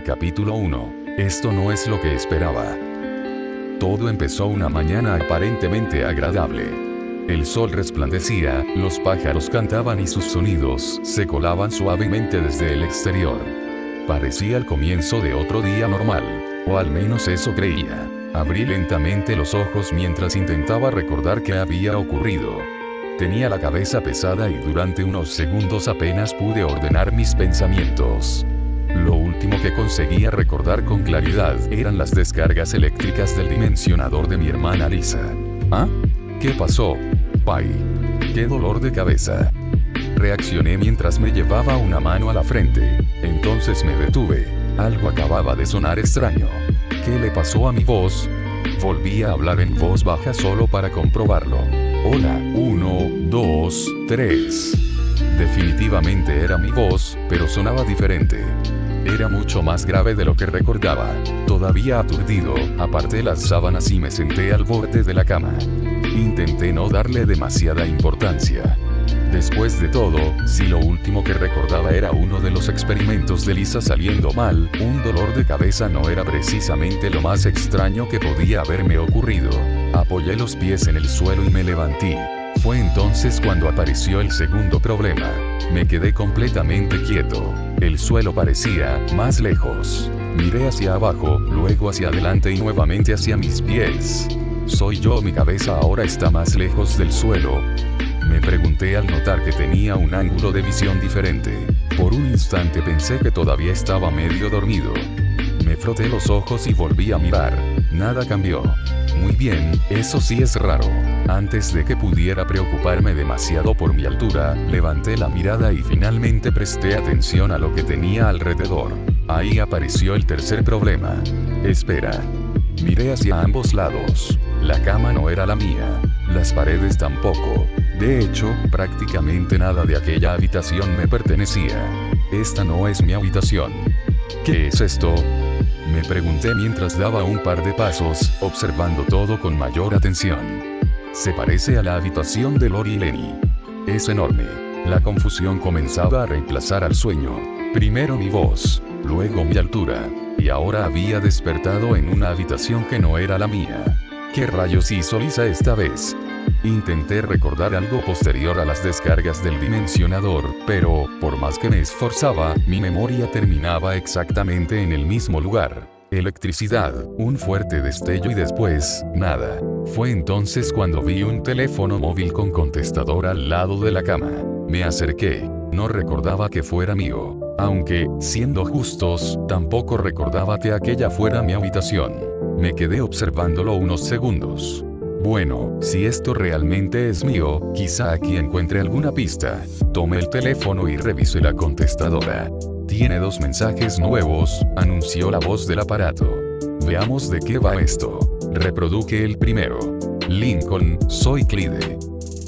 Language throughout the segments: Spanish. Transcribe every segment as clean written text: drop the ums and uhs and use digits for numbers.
Capítulo 1. Esto no es lo que esperaba. Todo empezó una mañana aparentemente agradable. El sol resplandecía, los pájaros cantaban y sus sonidos se colaban suavemente desde el exterior. Parecía el comienzo de otro día normal, o al menos eso creía. Abrí lentamente los ojos mientras intentaba recordar qué había ocurrido. Tenía la cabeza pesada y durante unos segundos apenas pude ordenar mis pensamientos. Lo último que conseguía recordar con claridad eran las descargas eléctricas del dimensionador de mi hermana Lisa. ¿Ah? ¿Qué pasó? ¡Ay! ¡Qué dolor de cabeza! Reaccioné mientras me llevaba una mano a la frente. Entonces me detuve. Algo acababa de sonar extraño. ¿Qué le pasó a mi voz? Volví a hablar en voz baja solo para comprobarlo. Hola, 1, 2, 3. Definitivamente era mi voz, pero sonaba diferente. Era mucho más grave de lo que recordaba. Todavía aturdido, aparté las sábanas y me senté al borde de la cama. Intenté no darle demasiada importancia. Después de todo, si lo último que recordaba era uno de los experimentos de Lisa saliendo mal, un dolor de cabeza no era precisamente lo más extraño que podía haberme ocurrido. Apoyé los pies en el suelo y me levanté. Fue entonces cuando apareció el segundo problema. Me quedé completamente quieto. El suelo parecía más lejos. Miré hacia abajo, luego hacia adelante y nuevamente hacia mis pies. ¿Soy yo? Mi cabeza ahora está más lejos del suelo. Me pregunté al notar que tenía un ángulo de visión diferente. Por un instante pensé que todavía estaba medio dormido. Me froté los ojos y volví a mirar. Nada cambió. Muy bien, eso sí es raro. Antes de que pudiera preocuparme demasiado por mi altura, levanté la mirada y finalmente presté atención a lo que tenía alrededor. Ahí apareció el tercer problema. Espera. Miré hacia ambos lados. La cama no era la mía. Las paredes tampoco. De hecho, prácticamente nada de aquella habitación me pertenecía. Esta no es mi habitación. ¿Qué es esto? Me pregunté mientras daba un par de pasos, observando todo con mayor atención. Se parece a la habitación de Lori y Lenny. Es enorme. La confusión comenzaba a reemplazar al sueño. Primero mi voz, luego mi altura, y ahora había despertado en una habitación que no era la mía. ¿Qué rayos hizo Lisa esta vez? Intenté recordar algo posterior a las descargas del dimensionador, pero, por más que me esforzaba, mi memoria terminaba exactamente en el mismo lugar. Electricidad, un fuerte destello y después, nada. Fue entonces cuando vi un teléfono móvil con contestador al lado de la cama. Me acerqué. No recordaba que fuera mío. Aunque, siendo justos, tampoco recordaba que aquella fuera mi habitación. Me quedé observándolo unos segundos. Bueno, si esto realmente es mío, quizá aquí encuentre alguna pista. Tomé el teléfono y revisé la contestadora. Tiene 2 mensajes nuevos, anunció la voz del aparato. Veamos de qué va esto. Reproduje el primero. Lincoln, soy Clyde.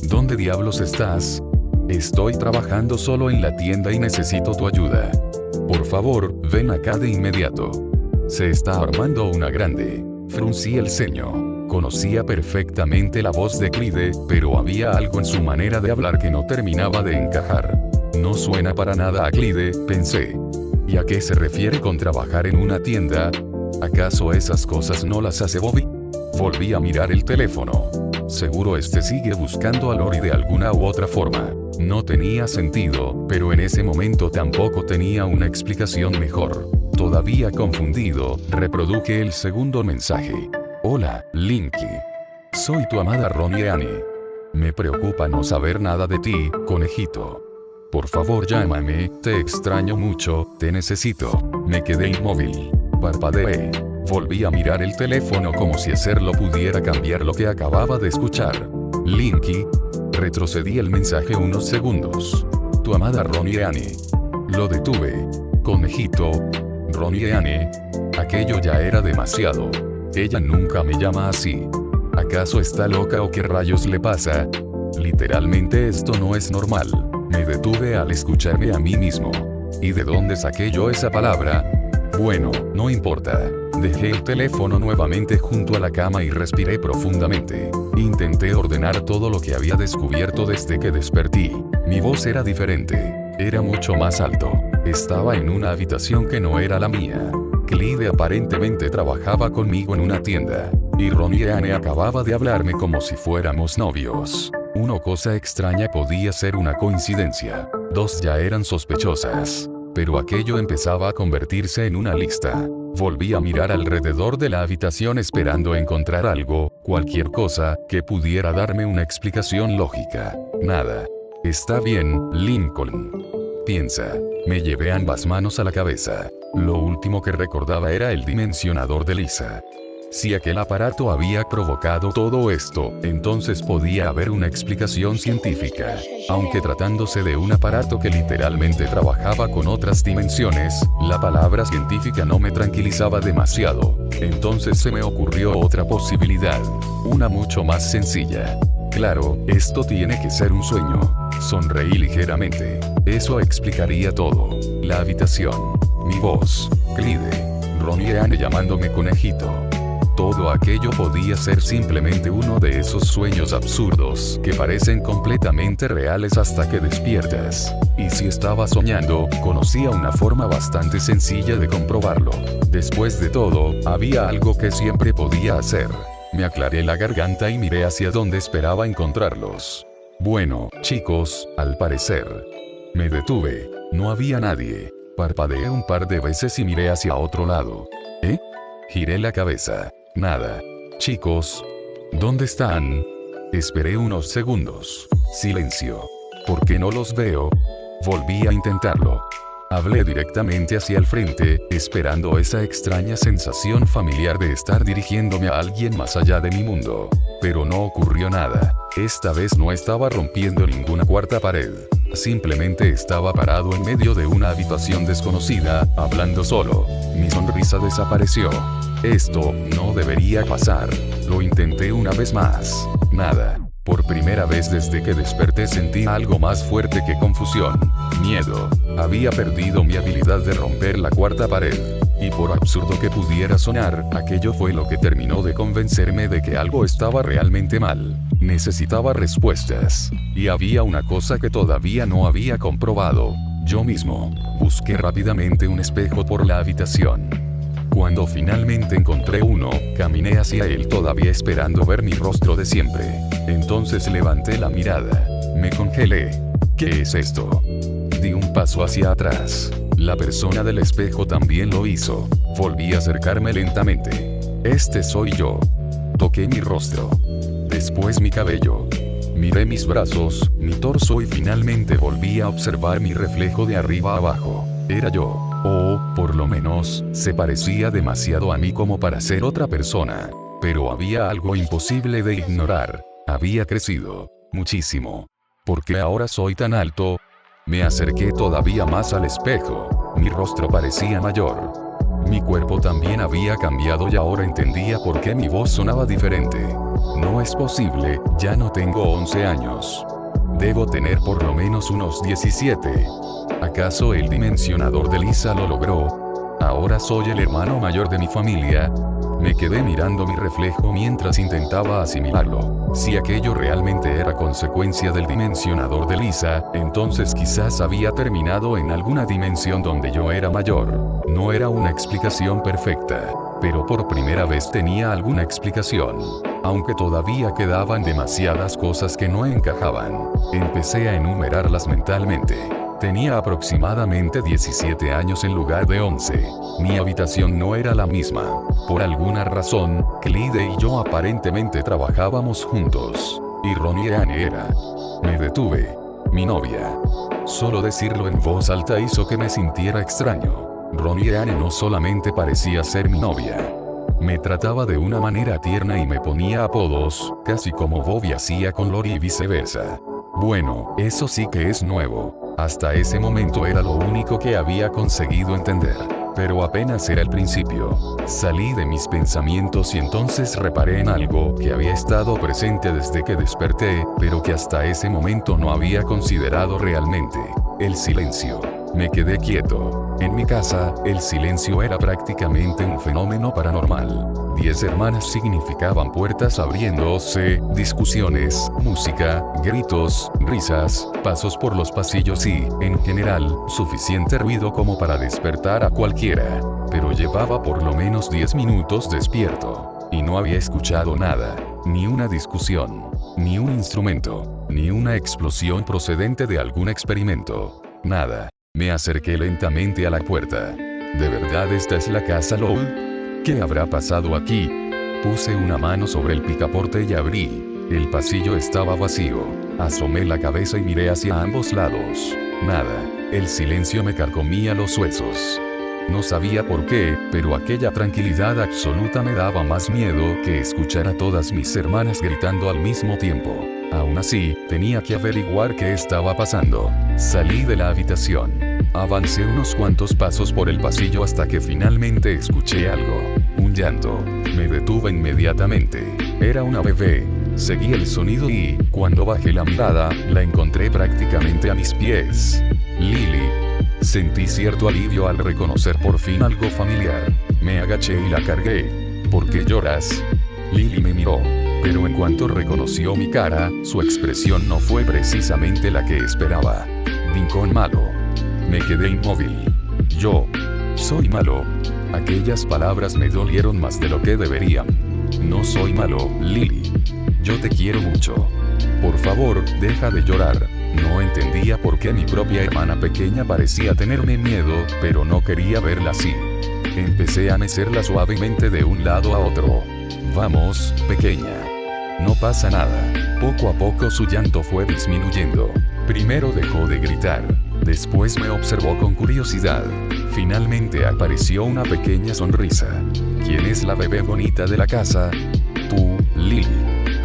¿Dónde diablos estás? Estoy trabajando solo en la tienda y necesito tu ayuda. Por favor, ven acá de inmediato. Se está armando una grande. Fruncí el ceño. Conocía perfectamente la voz de Clyde, pero había algo en su manera de hablar que no terminaba de encajar. No suena para nada a Clyde, pensé. ¿Y a qué se refiere con trabajar en una tienda? ¿Acaso esas cosas no las hace Bobby? Volví a mirar el teléfono. Seguro este sigue buscando a Lori de alguna u otra forma. No tenía sentido, pero en ese momento tampoco tenía una explicación mejor. Todavía confundido, reproduje el segundo mensaje. Hola, Linky. Soy tu amada Ronnie Annie. Me preocupa no saber nada de ti, conejito. Por favor llámame, te extraño mucho, te necesito. Me quedé inmóvil. Parpadeé. Volví a mirar el teléfono como si hacerlo pudiera cambiar lo que acababa de escuchar. Linky. Retrocedí el mensaje unos segundos. Tu amada Ronnie Annie. Lo detuve. Conejito. Ronnie Annie. Aquello ya era demasiado. Ella nunca me llama así. ¿Acaso está loca o qué rayos le pasa? Literalmente esto no es normal. Me detuve al escucharme a mí mismo. ¿Y de dónde saqué yo esa palabra? Bueno, no importa. Dejé el teléfono nuevamente junto a la cama y respiré profundamente. Intenté ordenar todo lo que había descubierto desde que desperté. Mi voz era diferente. Era mucho más alto. Estaba en una habitación que no era la mía. Clyde aparentemente trabajaba conmigo en una tienda. Y Ron y Anne acababa de hablarme como si fuéramos novios. Una cosa extraña podía ser una coincidencia. Dos ya eran sospechosas. Pero aquello empezaba a convertirse en una lista. Volví a mirar alrededor de la habitación esperando encontrar algo, cualquier cosa, que pudiera darme una explicación lógica. Nada. Está bien, Lincoln. Piensa. Me llevé ambas manos a la cabeza. Lo último que recordaba era el dimensionador de Lisa. Si aquel aparato había provocado todo esto, entonces podía haber una explicación científica. Aunque tratándose de un aparato que literalmente trabajaba con otras dimensiones, la palabra científica no me tranquilizaba demasiado. Entonces se me ocurrió otra posibilidad. Una mucho más sencilla. Claro, esto tiene que ser un sueño. Sonreí ligeramente. Eso explicaría todo. La habitación. Mi voz. Clyde. Ron y Anne llamándome conejito. Todo aquello podía ser simplemente uno de esos sueños absurdos que parecen completamente reales hasta que despiertas. Y si estaba soñando, conocía una forma bastante sencilla de comprobarlo. Después de todo, había algo que siempre podía hacer. Me aclaré la garganta y miré hacia donde esperaba encontrarlos. Bueno, chicos, al parecer. Me detuve. No había nadie. Parpadeé un par de veces y miré hacia otro lado. ¿Eh? Giré la cabeza. Nada. Chicos. ¿Dónde están? Esperé unos segundos. Silencio. ¿Por qué no los veo? Volví a intentarlo. Hablé directamente hacia el frente, esperando esa extraña sensación familiar de estar dirigiéndome a alguien más allá de mi mundo. Pero no ocurrió nada. Esta vez no estaba rompiendo ninguna cuarta pared. Simplemente estaba parado en medio de una habitación desconocida, hablando solo. Mi sonrisa desapareció. Esto no debería pasar. Lo intenté una vez más. Nada. Por primera vez desde que desperté sentí algo más fuerte que confusión. Miedo. Había perdido mi habilidad de romper la cuarta pared. Y por absurdo que pudiera sonar, aquello fue lo que terminó de convencerme de que algo estaba realmente mal. Necesitaba respuestas. Y había una cosa que todavía no había comprobado. Yo mismo. Busqué rápidamente un espejo por la habitación. Cuando finalmente encontré uno, caminé hacia él todavía esperando ver mi rostro de siempre. Entonces levanté la mirada. Me congelé. ¿Qué es esto? Di un paso hacia atrás. La persona del espejo también lo hizo. Volví a acercarme lentamente. Este soy yo. Toqué mi rostro. Después mi cabello. Miré mis brazos, mi torso y finalmente volví a observar mi reflejo de arriba a abajo. Era yo. O, por lo menos, se parecía demasiado a mí como para ser otra persona. Pero había algo imposible de ignorar. Había crecido. Muchísimo. ¿Por qué ahora soy tan alto? Me acerqué todavía más al espejo. Mi rostro parecía mayor. Mi cuerpo también había cambiado y ahora entendía por qué mi voz sonaba diferente. No es posible, ya no tengo 11 años. Debo tener por lo menos unos 17. ¿Acaso el dimensionador de Lisa lo logró? Ahora soy el hermano mayor de mi familia. Me quedé mirando mi reflejo mientras intentaba asimilarlo. Si aquello realmente era consecuencia del dimensionador de Lisa, entonces quizás había terminado en alguna dimensión donde yo era mayor. No era una explicación perfecta, pero por primera vez tenía alguna explicación. Aunque todavía quedaban demasiadas cosas que no encajaban. Empecé a enumerarlas mentalmente. Tenía aproximadamente 17 años en lugar de 11. Mi habitación no era la misma. Por alguna razón, Clyde y yo aparentemente trabajábamos juntos. Y Ron y Anne era. Me detuve. Mi novia. Solo decirlo en voz alta hizo que me sintiera extraño. Ron y Anne no solamente parecía ser mi novia. Me trataba de una manera tierna y me ponía apodos, casi como Bobby hacía con Lori y viceversa. Bueno, eso sí que es nuevo. Hasta ese momento era lo único que había conseguido entender. Pero apenas era el principio. Salí de mis pensamientos y entonces reparé en algo que había estado presente desde que desperté, pero que hasta ese momento no había considerado realmente. El silencio. Me quedé quieto. En mi casa, el silencio era prácticamente un fenómeno paranormal. 10 hermanas significaban puertas abriéndose, discusiones, música, gritos, risas, pasos por los pasillos y, en general, suficiente ruido como para despertar a cualquiera. Pero llevaba por lo menos 10 minutos despierto. Y no había escuchado nada. Ni una discusión. Ni un instrumento. Ni una explosión procedente de algún experimento. Nada. Me acerqué lentamente a la puerta. ¿De verdad esta es la casa LOL? ¿Qué habrá pasado aquí? Puse una mano sobre el picaporte y abrí. El pasillo estaba vacío. Asomé la cabeza y miré hacia ambos lados. Nada. El silencio me carcomía los huesos. No sabía por qué, pero aquella tranquilidad absoluta me daba más miedo que escuchar a todas mis hermanas gritando al mismo tiempo. Aún así, tenía que averiguar qué estaba pasando. Salí de la habitación. Avancé unos cuantos pasos por el pasillo hasta que finalmente escuché algo. Un llanto. Me detuve inmediatamente. Era una bebé. Seguí el sonido y, cuando bajé la mirada, la encontré prácticamente a mis pies. Lily. Sentí cierto alivio al reconocer por fin algo familiar. Me agaché y la cargué. ¿Por qué lloras? Lily me miró. Pero en cuanto reconoció mi cara, su expresión no fue precisamente la que esperaba. Rincón malo. Me quedé inmóvil. Yo. Soy malo. Aquellas palabras me dolieron más de lo que deberían. No soy malo, Lily. Yo te quiero mucho. Por favor, deja de llorar. No entendía por qué mi propia hermana pequeña parecía tenerme miedo, pero no quería verla así. Empecé a mecerla suavemente de un lado a otro. Vamos, pequeña. No pasa nada. Poco a poco su llanto fue disminuyendo. Primero dejó de gritar. Después me observó con curiosidad. Finalmente apareció una pequeña sonrisa. ¿Quién es la bebé bonita de la casa? Tú, Lily.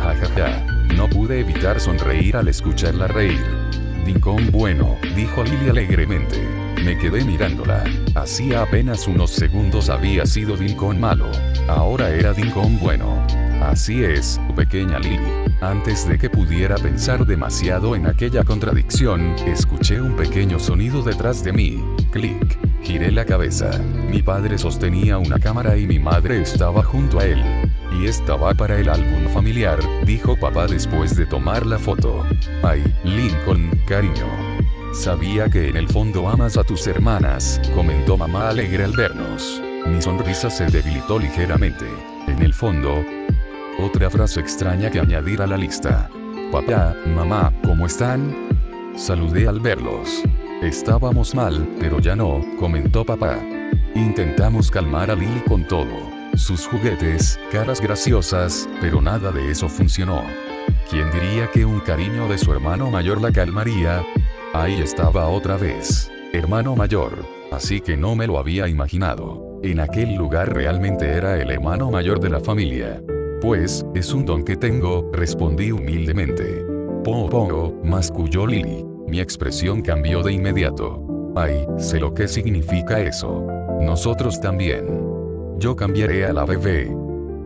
Jajaja. No pude evitar sonreír al escucharla reír. Rincón bueno, dijo Lily alegremente. Me quedé mirándola. Hacía apenas unos segundos había sido Rincón malo. Ahora era Rincón bueno. Así es, pequeña Lily. Antes de que pudiera pensar demasiado en aquella contradicción, escuché un pequeño sonido detrás de mí. Clic. Giré la cabeza. Mi padre sostenía una cámara y mi madre estaba junto a él. Y esta va para el álbum familiar, dijo papá después de tomar la foto. Ay, Lincoln, cariño. Sabía que en el fondo amas a tus hermanas, comentó mamá alegre al vernos. Mi sonrisa se debilitó ligeramente. En el fondo, otra frase extraña que añadir a la lista. Papá, mamá, ¿cómo están? Saludé al verlos. Estábamos mal, pero ya no, comentó papá. Intentamos calmar a Lily con todo. Sus juguetes, caras graciosas, pero nada de eso funcionó. ¿Quién diría que un cariño de su hermano mayor la calmaría? Ahí estaba otra vez. Hermano mayor. Así que no me lo había imaginado. En aquel lugar realmente era el hermano mayor de la familia. Pues, es un don que tengo, respondí humildemente. Masculló Lily. Mi expresión cambió de inmediato. Ay, sé lo que significa eso. Nosotros también. Yo cambiaré a la bebé.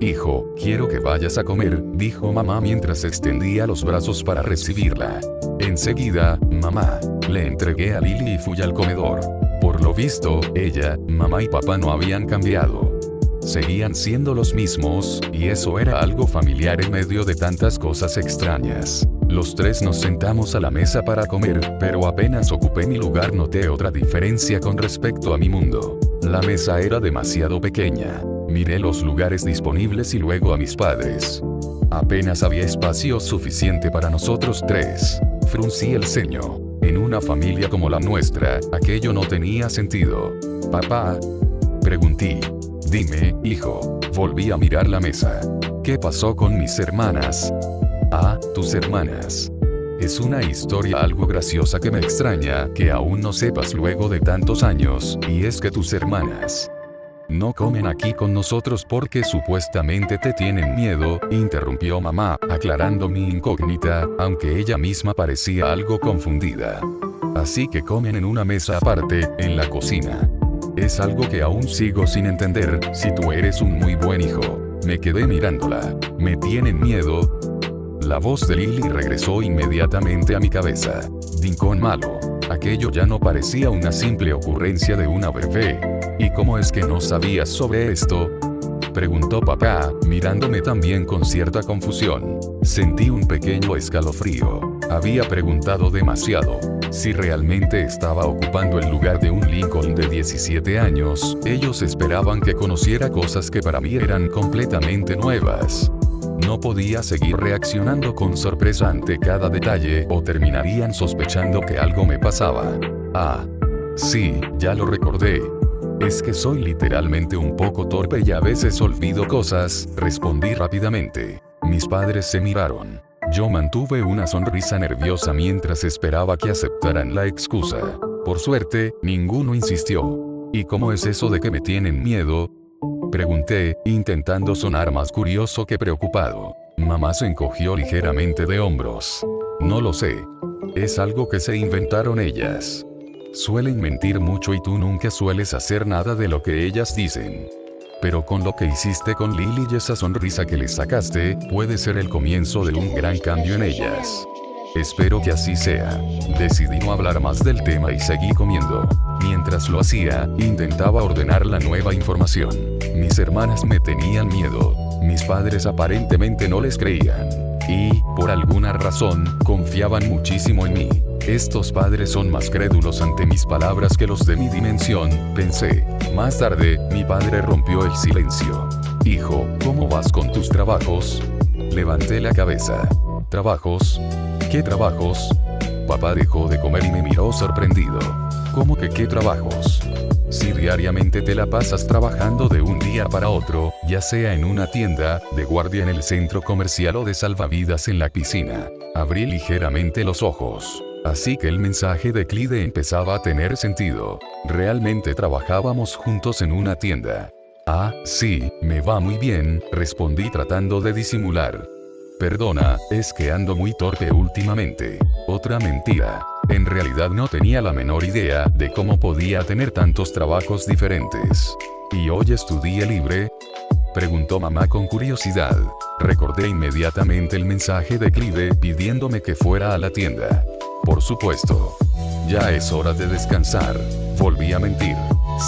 Hijo, quiero que vayas a comer, dijo mamá mientras extendía los brazos para recibirla. Enseguida, mamá, le entregué a Lily y fui al comedor. Por lo visto, ella, mamá y papá no habían cambiado. Seguían siendo los mismos, y eso era algo familiar en medio de tantas cosas extrañas. Los tres nos sentamos a la mesa para comer, pero apenas ocupé mi lugar noté otra diferencia con respecto a mi mundo. La mesa era demasiado pequeña. Miré los lugares disponibles y luego a mis padres. Apenas había espacio suficiente para nosotros tres. Fruncí el ceño. En una familia como la nuestra, aquello no tenía sentido. ¿Papá? Pregunté. Dime, hijo. Volví a mirar la mesa. ¿Qué pasó con mis hermanas? Ah, tus hermanas. Es una historia algo graciosa que me extraña que aún no sepas luego de tantos años, y es que tus hermanas no comen aquí con nosotros porque supuestamente te tienen miedo, interrumpió mamá, aclarando mi incógnita, aunque ella misma parecía algo confundida. Así que comen en una mesa aparte, en la cocina. Es algo que aún sigo sin entender, si tú eres un muy buen hijo. Me quedé mirándola. ¿Me tienen miedo? La voz de Lily regresó inmediatamente a mi cabeza. Rincón malo. Aquello ya no parecía una simple ocurrencia de una bebé. ¿Y cómo es que no sabías sobre esto?, preguntó papá, mirándome también con cierta confusión. Sentí un pequeño escalofrío. Había preguntado demasiado. Si realmente estaba ocupando el lugar de un Lincoln de 17 años, ellos esperaban que conociera cosas que para mí eran completamente nuevas. No podía seguir reaccionando con sorpresa ante cada detalle, o terminarían sospechando que algo me pasaba. Ah, sí, ya lo recordé. Es que soy literalmente un poco torpe y a veces olvido cosas, respondí rápidamente. Mis padres se miraron. Yo mantuve una sonrisa nerviosa mientras esperaba que aceptaran la excusa. Por suerte, ninguno insistió. ¿Y cómo es eso de que me tienen miedo?, pregunté, intentando sonar más curioso que preocupado. Mamá se encogió ligeramente de hombros. No lo sé. Es algo que se inventaron ellas. Suelen mentir mucho y tú nunca sueles hacer nada de lo que ellas dicen. Pero con lo que hiciste con Lily y esa sonrisa que le sacaste, puede ser el comienzo de un gran cambio en ellas. Espero que así sea. Decidí no hablar más del tema y seguí comiendo. Mientras lo hacía, intentaba ordenar la nueva información. Mis hermanas me tenían miedo. Mis padres aparentemente no les creían. Y, por alguna razón, confiaban muchísimo en mí. Estos padres son más crédulos ante mis palabras que los de mi dimensión, pensé. Más tarde, mi padre rompió el silencio. Hijo, ¿cómo vas con tus trabajos? Levanté la cabeza. ¿Trabajos? ¿Qué trabajos? Papá dejó de comer y me miró sorprendido. ¿Cómo que qué trabajos? Si diariamente te la pasas trabajando de un día para otro, ya sea en una tienda, de guardia en el centro comercial o de salvavidas en la piscina. Abrí ligeramente los ojos. Así que el mensaje de Clyde empezaba a tener sentido. Realmente trabajábamos juntos en una tienda. Ah, sí, me va muy bien, respondí tratando de disimular. Perdona, es que ando muy torpe últimamente. Otra mentira. En realidad no tenía la menor idea de cómo podía tener tantos trabajos diferentes. ¿Y hoy es tu día libre?, preguntó mamá con curiosidad. Recordé inmediatamente el mensaje de Clyde pidiéndome que fuera a la tienda. Por supuesto. Ya es hora de descansar. Volví a mentir.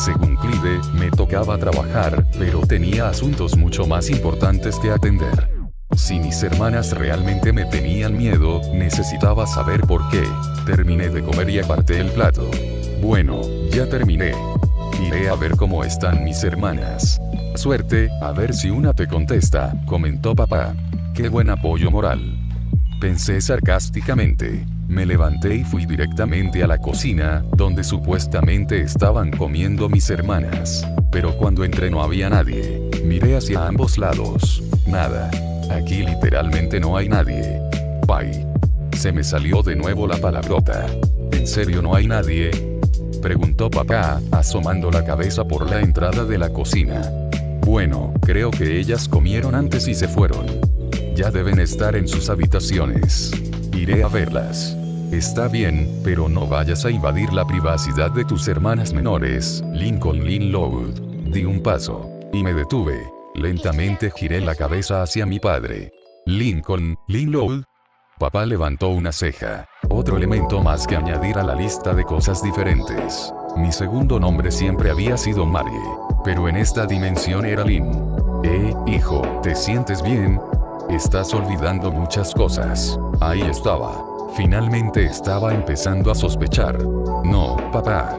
Según Clyde, me tocaba trabajar, pero tenía asuntos mucho más importantes que atender. Si mis hermanas realmente me tenían miedo, necesitaba saber por qué. Terminé de comer y aparté el plato. Bueno, ya terminé. Iré a ver cómo están mis hermanas. Suerte, a ver si una te contesta, comentó papá. Qué buen apoyo moral. Pensé sarcásticamente. Me levanté y fui directamente a la cocina, donde supuestamente estaban comiendo mis hermanas. Pero cuando entré no había nadie. Miré hacia ambos lados. Nada. Aquí literalmente no hay nadie. Bye. Se me salió de nuevo la palabrota. ¿En serio no hay nadie?, preguntó papá, asomando la cabeza por la entrada de la cocina. Bueno, creo que ellas comieron antes y se fueron. Ya deben estar en sus habitaciones. Iré a verlas. Está bien, pero no vayas a invadir la privacidad de tus hermanas menores, Lincoln Linlow. Di un paso. Y me detuve. Lentamente giré la cabeza hacia mi padre. Lincoln Linlow. Papá levantó una ceja. Otro elemento más que añadir a la lista de cosas diferentes. Mi segundo nombre siempre había sido Marie, pero en esta dimensión era Lynn. Hijo, ¿te sientes bien? Estás olvidando muchas cosas. Ahí estaba. Finalmente estaba empezando a sospechar. No, papá.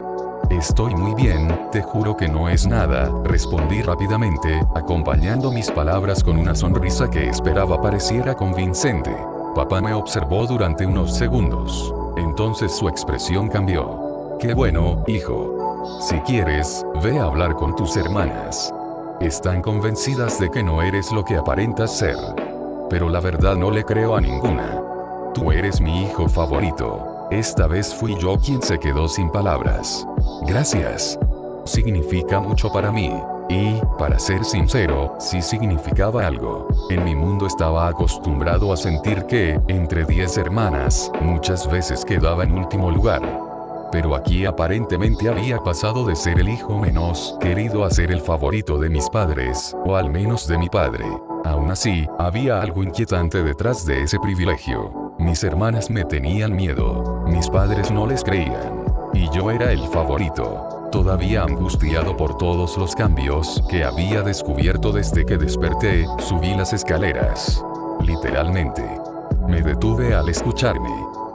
Estoy muy bien, te juro que no es nada, respondí rápidamente, acompañando mis palabras con una sonrisa que esperaba pareciera convincente. Papá me observó durante unos segundos. Entonces su expresión cambió. Qué bueno, hijo. Si quieres, ve a hablar con tus hermanas. Están convencidas de que no eres lo que aparentas ser. Pero la verdad no le creo a ninguna. Tú eres mi hijo favorito. Esta vez fui yo quien se quedó sin palabras. Gracias. Significa mucho para mí. Y, para ser sincero, sí significaba algo. En mi mundo estaba acostumbrado a sentir que, entre 10 hermanas, muchas veces quedaba en último lugar. Pero aquí aparentemente había pasado de ser el hijo menos querido a ser el favorito de mis padres, o al menos de mi padre. Aún así, había algo inquietante detrás de ese privilegio. Mis hermanas me tenían miedo. Mis padres no les creían. Y yo era el favorito. Todavía angustiado por todos los cambios que había descubierto desde que desperté, subí las escaleras. Literalmente. Me detuve al escucharme.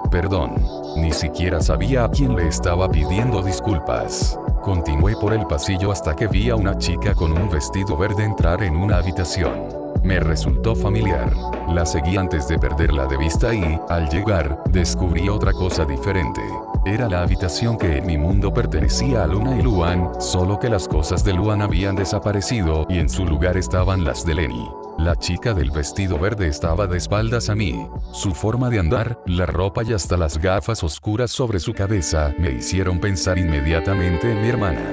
Perdón. Ni siquiera sabía a quién le estaba pidiendo disculpas. Continué por el pasillo hasta que vi a una chica con un vestido verde entrar en una habitación. Me resultó familiar. La seguí antes de perderla de vista y, al llegar, descubrí otra cosa diferente. Era la habitación que en mi mundo pertenecía a Luna y Luan, solo que las cosas de Luan habían desaparecido y en su lugar estaban las de Lenny. La chica del vestido verde estaba de espaldas a mí. Su forma de andar, la ropa y hasta las gafas oscuras sobre su cabeza me hicieron pensar inmediatamente en mi hermana.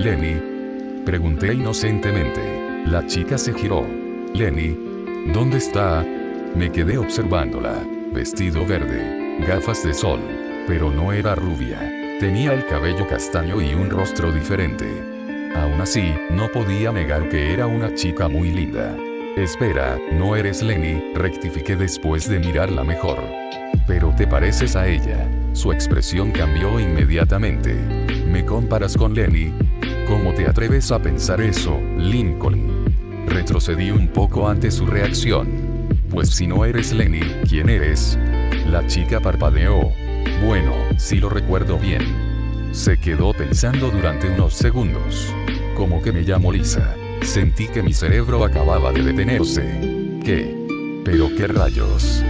«Lenny», pregunté inocentemente. La chica se giró. «Lenny, ¿dónde está?» Me quedé observándola. Vestido verde, gafas de sol. Pero no era rubia. Tenía el cabello castaño y un rostro diferente. Aún así, no podía negar que era una chica muy linda. «Espera, no eres Lenny», rectifiqué después de mirarla mejor. «Pero te pareces a ella». Su expresión cambió inmediatamente. «¿Me comparas con Lenny? ¿Cómo te atreves a pensar eso, Lincoln?» Retrocedí un poco ante su reacción. «Pues si no eres Lenny, ¿quién eres?» La chica parpadeó. «Bueno, si lo recuerdo bien». Se quedó pensando durante unos segundos. «¿Cómo que me llamo Lisa?» Sentí que mi cerebro acababa de detenerse. «¿Qué? ¿Pero qué rayos?»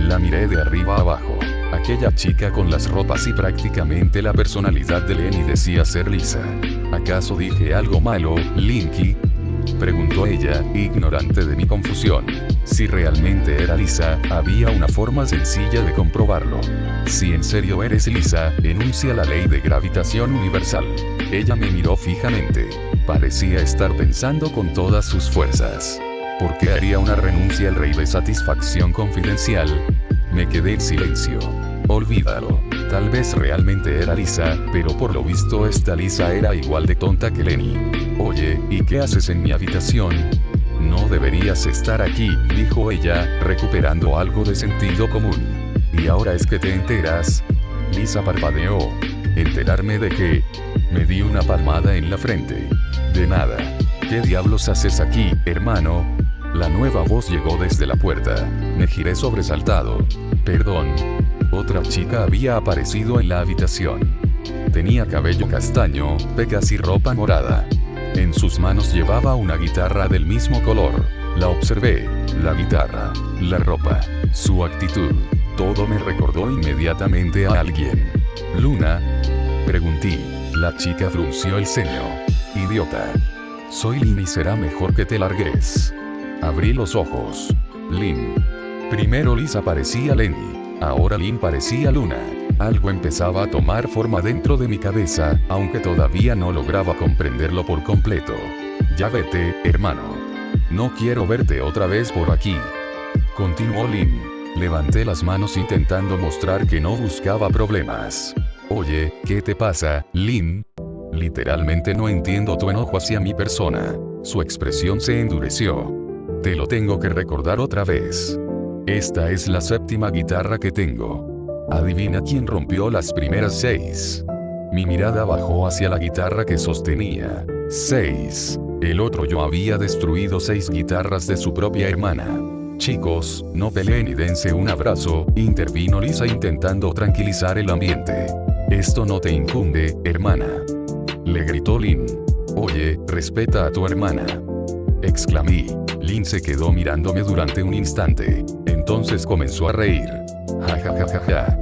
La miré de arriba a abajo. Aquella chica con las ropas y prácticamente la personalidad de Lenny decía ser Lisa. ¿Acaso dije algo malo, Linky?, preguntó ella, ignorante de mi confusión. Si realmente era Lisa, había una forma sencilla de comprobarlo. «Si en serio eres Lisa, enuncia la ley de gravitación universal». Ella me miró fijamente. Parecía estar pensando con todas sus fuerzas. ¿Por qué haría una renuncia al rey de satisfacción confidencial? Me quedé en silencio. Olvídalo. Tal vez realmente era Lisa, pero por lo visto esta Lisa era igual de tonta que Lenny. «Oye, ¿y qué haces en mi habitación?» «No deberías estar aquí», dijo ella, recuperando algo de sentido común. «¿Y ahora es que te enteras?» Lisa parpadeó. «¿Enterarme de qué?» Me di una palmada en la frente. «De nada. ¿Qué diablos haces aquí, hermano?» La nueva voz llegó desde la puerta. Me giré sobresaltado. «Perdón». Otra chica había aparecido en la habitación. Tenía cabello castaño, pecas y ropa morada. En sus manos llevaba una guitarra del mismo color. La observé. La guitarra, la ropa, su actitud. Todo me recordó inmediatamente a alguien. «¿Luna?», pregunté. La chica frunció el ceño. «Idiota. Soy Lynn y será mejor que te largues». Abrí los ojos. Lynn. Primero Lisa parecía Lenny. Ahora Lynn parecía Luna. Algo empezaba a tomar forma dentro de mi cabeza, aunque todavía no lograba comprenderlo por completo. «Ya vete, hermano. No quiero verte otra vez por aquí», continuó Lynn. Levanté las manos intentando mostrar que no buscaba problemas. «Oye, ¿qué te pasa, Lynn? Literalmente no entiendo tu enojo hacia mi persona». Su expresión se endureció. «Te lo tengo que recordar otra vez. Esta es la 7ª guitarra que tengo. Adivina quién rompió las primeras 6. Mi mirada bajó hacia la guitarra que sostenía. 6. El otro yo había destruido 6 guitarras de su propia hermana. «Chicos, no peleen y dense un abrazo», intervino Lisa intentando tranquilizar el ambiente. «Esto no te incumbe, hermana», le gritó Lynn. «Oye, respeta a tu hermana», exclamé. Lynn se quedó mirándome durante un instante. Entonces comenzó a reír. «Ja ja ja ja ja.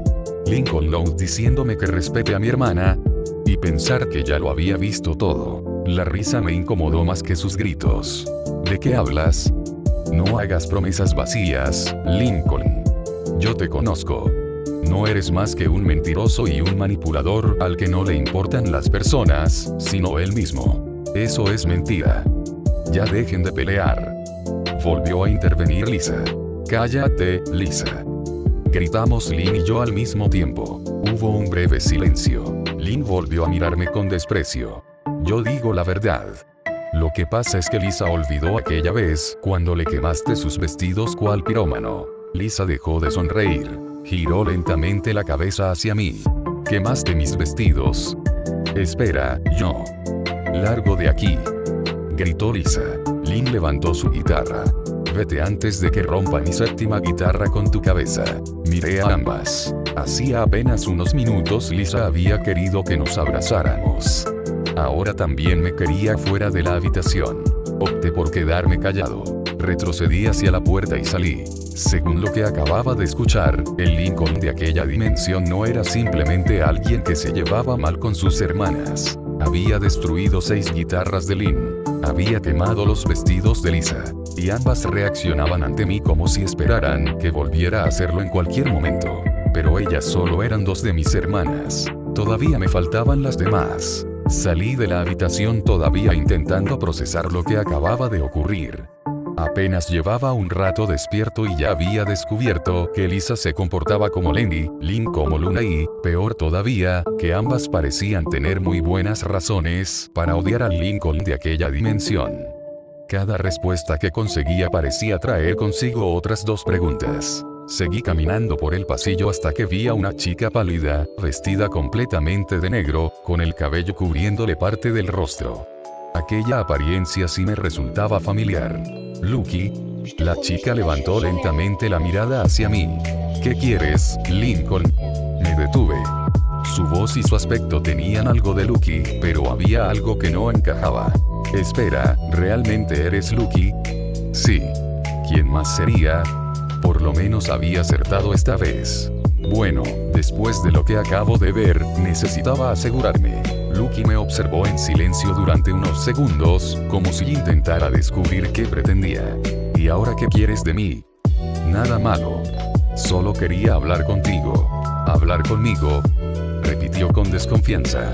Lincoln Lowe diciéndome que respete a mi hermana». Y pensar que ya lo había visto todo. La risa me incomodó más que sus gritos. «¿De qué hablas? No hagas promesas vacías, Lincoln. Yo te conozco. No eres más que un mentiroso y un manipulador al que no le importan las personas, sino él mismo. Eso es mentira. Ya dejen de pelear». Volvió a intervenir Lisa. «Cállate, Lisa», gritamos Lynn y yo al mismo tiempo. Hubo un breve silencio. Lynn volvió a mirarme con desprecio. «Yo digo la verdad. Lo que pasa es que Lisa olvidó aquella vez cuando le quemaste sus vestidos cual pirómano». Lisa dejó de sonreír. Giró lentamente la cabeza hacia mí. Quemaste mis vestidos. Espera, yo. Largo de aquí. Gritó Lisa. Lin levantó su guitarra. Vete antes de que rompa mi séptima guitarra con tu cabeza. Miré a ambas. Hacía apenas unos minutos Lisa había querido que nos abrazáramos. Ahora también me quería fuera de la habitación. Opté por quedarme callado. Retrocedí hacia la puerta y salí. Según lo que acababa de escuchar, el Lincoln de aquella dimensión no era simplemente alguien que se llevaba mal con sus hermanas. Había destruido 6 guitarras de Lin. Había quemado los vestidos de Lisa. Y ambas reaccionaban ante mí como si esperaran que volviera a hacerlo en cualquier momento. Pero ellas solo eran 2 de mis hermanas. Todavía me faltaban las demás. Salí de la habitación todavía intentando procesar lo que acababa de ocurrir. Apenas llevaba un rato despierto y ya había descubierto que Lisa se comportaba como Lenny, Lin como Luna y, peor todavía, que ambas parecían tener muy buenas razones para odiar al Lincoln de aquella dimensión. Cada respuesta que conseguía parecía traer consigo otras 2 preguntas. Seguí caminando por el pasillo hasta que vi a una chica pálida, vestida completamente de negro, con el cabello cubriéndole parte del rostro. Aquella apariencia sí me resultaba familiar. Lucky. La chica levantó lentamente la mirada hacia mí. ¿Qué quieres, Lincoln? Me detuve. Su voz y su aspecto tenían algo de Lucky, pero había algo que no encajaba. Espera, ¿realmente eres Lucky? Sí. ¿Quién más sería? Por lo menos había acertado esta vez. Bueno, después de lo que acabo de ver, necesitaba asegurarme. Lucky me observó en silencio durante unos segundos, como si intentara descubrir qué pretendía. ¿Y ahora qué quieres de mí? Nada malo. Solo quería hablar contigo. ¿Hablar conmigo? Repitió con desconfianza.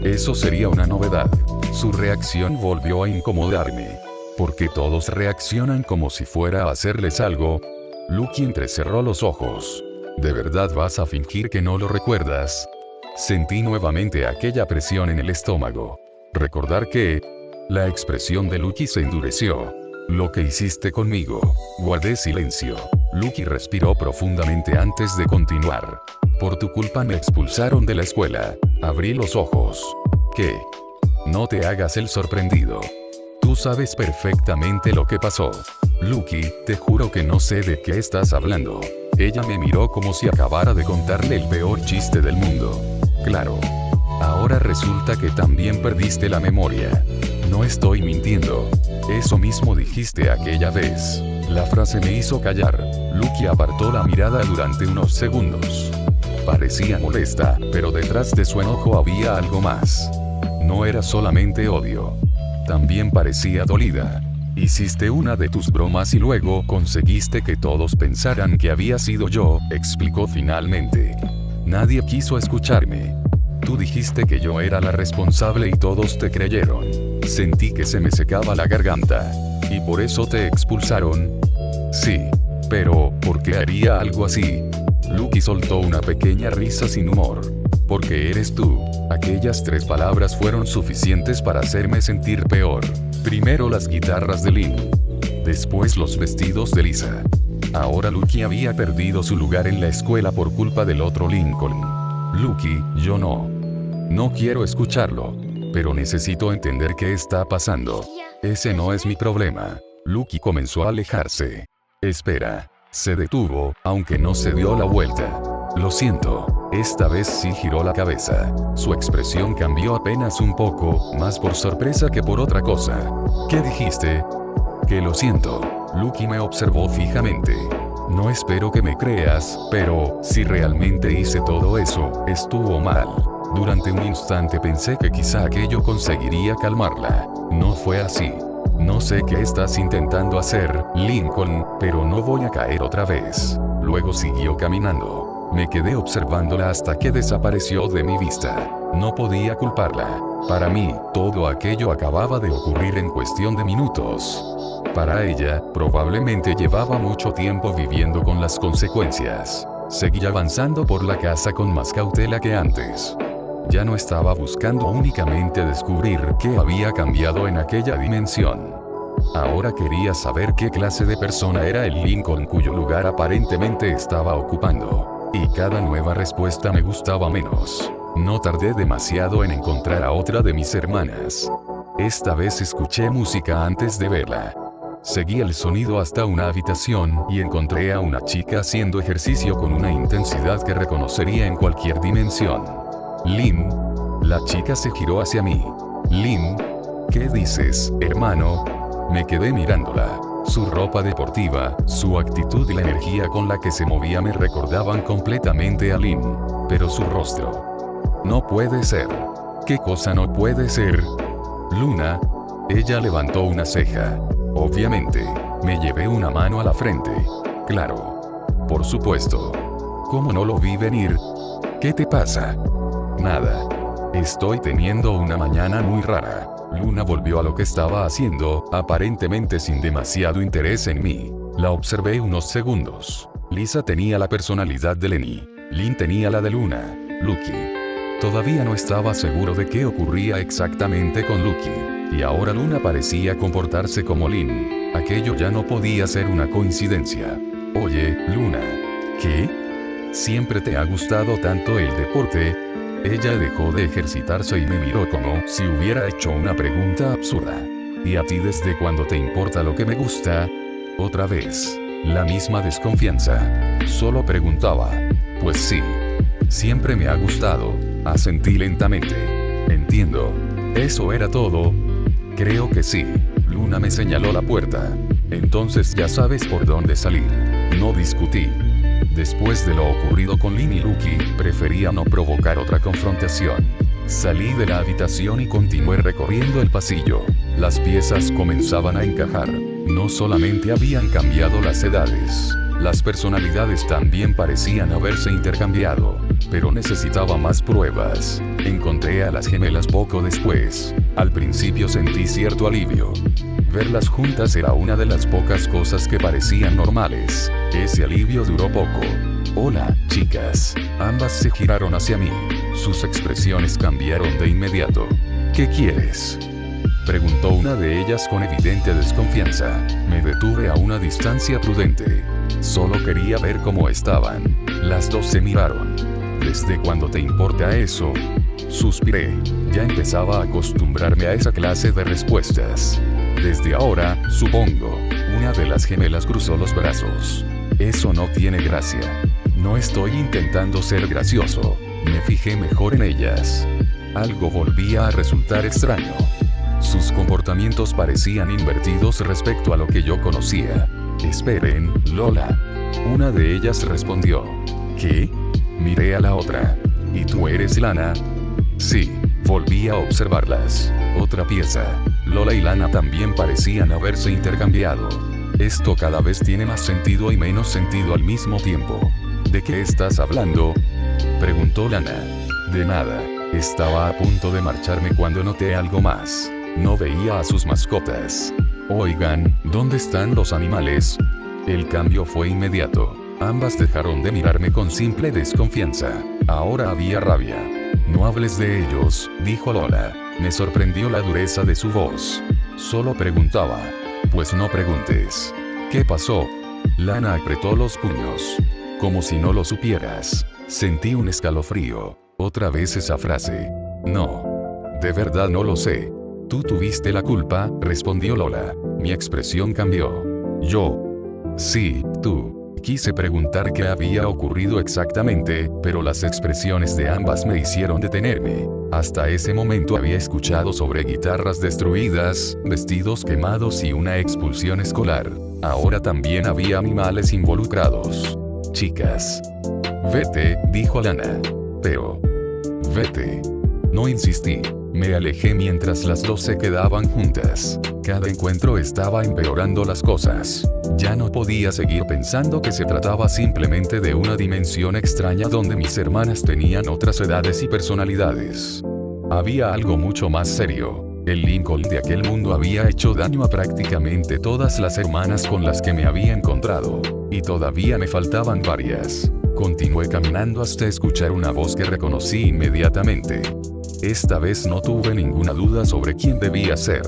Eso sería una novedad. Su reacción volvió a incomodarme. ¿Por qué todos reaccionan como si fuera a hacerles algo? Lucky entrecerró los ojos. ¿De verdad vas a fingir que no lo recuerdas? Sentí nuevamente aquella presión en el estómago. Recordar que... La expresión de Lucky se endureció. Lo que hiciste conmigo. Guardé silencio. Lucky respiró profundamente antes de continuar. Por tu culpa me expulsaron de la escuela. Abrí los ojos. ¿Qué? No te hagas el sorprendido. Tú sabes perfectamente lo que pasó. Lucky, te juro que no sé de qué estás hablando. Ella me miró como si acabara de contarle el peor chiste del mundo. Claro. Ahora resulta que también perdiste la memoria. No estoy mintiendo. Eso mismo dijiste aquella vez. La frase me hizo callar. Lucky apartó la mirada durante unos segundos. Parecía molesta, pero detrás de su enojo había algo más. No era solamente odio. También parecía dolida. Hiciste una de tus bromas y luego conseguiste que todos pensaran que había sido yo, explicó finalmente. Nadie quiso escucharme. Tú dijiste que yo era la responsable y todos te creyeron. Sentí que se me secaba la garganta. ¿Y por eso te expulsaron? Sí. Pero, ¿por qué haría algo así? Lucky soltó una pequeña risa sin humor. Porque eres tú. Aquellas 3 palabras fueron suficientes para hacerme sentir peor. Primero las guitarras de Lin. Después los vestidos de Lisa. Ahora Lucky había perdido su lugar en la escuela por culpa del otro Lincoln. Lucky, yo no. No quiero escucharlo. Pero necesito entender qué está pasando. Ese no es mi problema. Lucky comenzó a alejarse. Espera. Se detuvo, aunque no se dio la vuelta. Lo siento. Esta vez sí giró la cabeza. Su expresión cambió apenas un poco, más por sorpresa que por otra cosa. ¿Qué dijiste? Que lo siento. Lucky me observó fijamente. No espero que me creas, pero, si realmente hice todo eso, estuvo mal. Durante un instante pensé que quizá aquello conseguiría calmarla. No fue así. No sé qué estás intentando hacer, Lincoln, pero no voy a caer otra vez. Luego siguió caminando. Me quedé observándola hasta que desapareció de mi vista. No podía culparla. Para mí, todo aquello acababa de ocurrir en cuestión de minutos. Para ella, probablemente llevaba mucho tiempo viviendo con las consecuencias. Seguí avanzando por la casa con más cautela que antes. Ya no estaba buscando únicamente descubrir qué había cambiado en aquella dimensión. Ahora quería saber qué clase de persona era el Lincoln cuyo lugar aparentemente estaba ocupando. Y cada nueva respuesta me gustaba menos. No tardé demasiado en encontrar a otra de mis hermanas. Esta vez escuché música antes de verla. Seguí el sonido hasta una habitación y encontré a una chica haciendo ejercicio con una intensidad que reconocería en cualquier dimensión. Lin. La chica se giró hacia mí. Lin. ¿Qué dices, hermano? Me quedé mirándola. Su ropa deportiva, su actitud y la energía con la que se movía me recordaban completamente a Lin. Pero su rostro. No puede ser. ¿Qué cosa no puede ser? Luna. Ella levantó una ceja. Obviamente, me llevé una mano a la frente. Claro. Por supuesto. ¿Cómo no lo vi venir? ¿Qué te pasa? Nada. Estoy teniendo una mañana muy rara. Luna volvió a lo que estaba haciendo, aparentemente sin demasiado interés en mí. La observé unos segundos. Lisa tenía la personalidad de Lenny. Lin tenía la de Luna. Lucky. Todavía no estaba seguro de qué ocurría exactamente con Lucky. Y ahora Luna parecía comportarse como Lin. Aquello ya no podía ser una coincidencia. Oye, Luna. ¿Qué? ¿Siempre te ha gustado tanto el deporte? Ella dejó de ejercitarse y me miró como si hubiera hecho una pregunta absurda. ¿Y a ti desde cuándo te importa lo que me gusta? Otra vez. La misma desconfianza. Solo preguntaba. Pues sí. Siempre me ha gustado. Asentí lentamente. Entiendo. ¿Eso era todo? Creo que sí. Luna me señaló la puerta. Entonces ya sabes por dónde salir. No discutí. Después de lo ocurrido con Lin y Lucky, prefería no provocar otra confrontación. Salí de la habitación y continué recorriendo el pasillo. Las piezas comenzaban a encajar. No solamente habían cambiado las edades. Las personalidades también parecían haberse intercambiado. Pero necesitaba más pruebas. Encontré a las gemelas poco después. Al principio sentí cierto alivio. Verlas juntas era una de las pocas cosas que parecían normales. Ese alivio duró poco. Hola, chicas. Ambas se giraron hacia mí. Sus expresiones cambiaron de inmediato. ¿Qué quieres? Preguntó una de ellas con evidente desconfianza. Me detuve a una distancia prudente. Solo quería ver cómo estaban. Las dos se miraron. ¿Desde cuándo te importa eso? Suspiré. Ya empezaba a acostumbrarme a esa clase de respuestas. Desde ahora, supongo. Una de las gemelas cruzó los brazos. Eso no tiene gracia. No estoy intentando ser gracioso. Me fijé mejor en ellas. Algo volvía a resultar extraño. Sus comportamientos parecían invertidos respecto a lo que yo conocía. Esperen, Lola. Una de ellas respondió. ¿Qué? Miré a la otra. ¿Y tú eres Lana? Sí. Volví a observarlas. Otra pieza. Lola y Lana también parecían haberse intercambiado. Esto cada vez tiene más sentido y menos sentido al mismo tiempo. ¿De qué estás hablando? Preguntó Lana. De nada. Estaba a punto de marcharme cuando noté algo más. No veía a sus mascotas. Oigan, ¿dónde están los animales? El cambio fue inmediato. Ambas dejaron de mirarme con simple desconfianza. Ahora había rabia. No hables de ellos, dijo Lola. Me sorprendió la dureza de su voz. Solo preguntaba. Pues no preguntes. ¿Qué pasó? Lana apretó los puños. Como si no lo supieras. Sentí un escalofrío. Otra vez esa frase. No. De verdad no lo sé. Tú tuviste la culpa, respondió Lola. Mi expresión cambió. Yo. Sí, tú. Quise preguntar qué había ocurrido exactamente, pero las expresiones de ambas me hicieron detenerme. Hasta ese momento había escuchado sobre guitarras destruidas, vestidos quemados y una expulsión escolar. Ahora también había animales involucrados. Chicas. Vete, dijo Lana. Pero. Vete. No insistí. Me alejé mientras las dos se quedaban juntas. Cada encuentro estaba empeorando las cosas. Ya no podía seguir pensando que se trataba simplemente de una dimensión extraña donde mis hermanas tenían otras edades y personalidades. Había algo mucho más serio. El Lincoln de aquel mundo había hecho daño a prácticamente todas las hermanas con las que me había encontrado. Y todavía me faltaban varias. Continué caminando hasta escuchar una voz que reconocí inmediatamente. Esta vez no tuve ninguna duda sobre quién debía ser.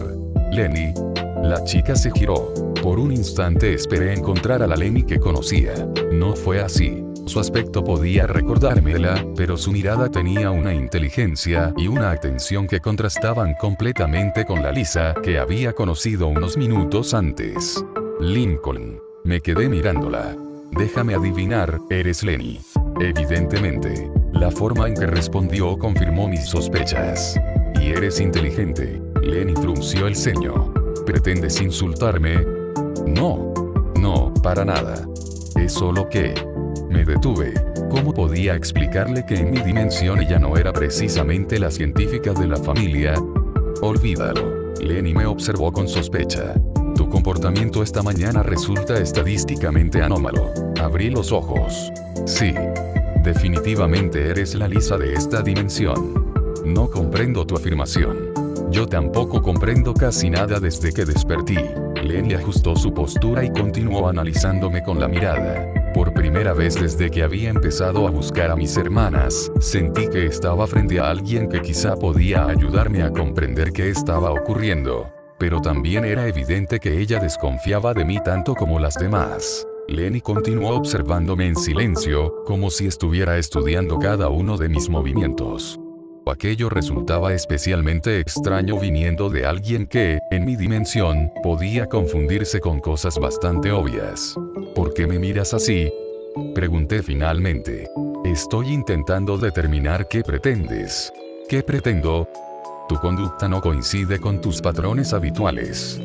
Lenny. La chica se giró. Por un instante esperé encontrar a la Lenny que conocía. No fue así. Su aspecto podía recordármela, pero su mirada tenía una inteligencia y una atención que contrastaban completamente con la Lisa que había conocido unos minutos antes. Lincoln. Me quedé mirándola. Déjame adivinar, eres Lenny. Evidentemente. La forma en que respondió confirmó mis sospechas. Y eres inteligente. Lenny frunció el ceño. ¿Pretendes insultarme? No. No, para nada. Es solo que... Me detuve. ¿Cómo podía explicarle que en mi dimensión ella no era precisamente la científica de la familia? Olvídalo. Lenny me observó con sospecha. Tu comportamiento esta mañana resulta estadísticamente anómalo. Abrí los ojos. Sí. Definitivamente eres la Lisa de esta dimensión. No comprendo tu afirmación. Yo tampoco comprendo casi nada desde que desperté. Lenny ajustó su postura y continuó analizándome con la mirada. Por primera vez desde que había empezado a buscar a mis hermanas, sentí que estaba frente a alguien que quizá podía ayudarme a comprender qué estaba ocurriendo. Pero también era evidente que ella desconfiaba de mí tanto como las demás. Lenny continuó observándome en silencio, como si estuviera estudiando cada uno de mis movimientos. Aquello resultaba especialmente extraño viniendo de alguien que, en mi dimensión, podía confundirse con cosas bastante obvias. ¿Por qué me miras así? Pregunté finalmente. Estoy intentando determinar qué pretendes. ¿Qué pretendo? Tu conducta no coincide con tus patrones habituales.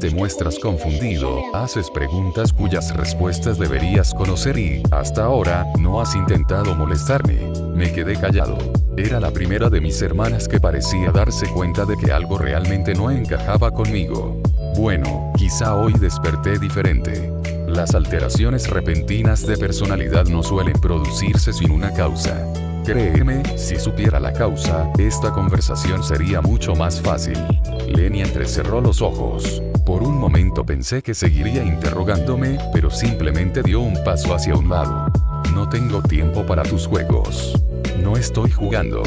Te muestras confundido, haces preguntas cuyas respuestas deberías conocer y, hasta ahora, no has intentado molestarme. Me quedé callado. Era la primera de mis hermanas que parecía darse cuenta de que algo realmente no encajaba conmigo. Bueno, quizá hoy desperté diferente. Las alteraciones repentinas de personalidad no suelen producirse sin una causa. Créeme, si supiera la causa, esta conversación sería mucho más fácil. Lenny entrecerró los ojos. Por un momento pensé que seguiría interrogándome, pero simplemente dio un paso hacia un lado. No tengo tiempo para tus juegos. No estoy jugando.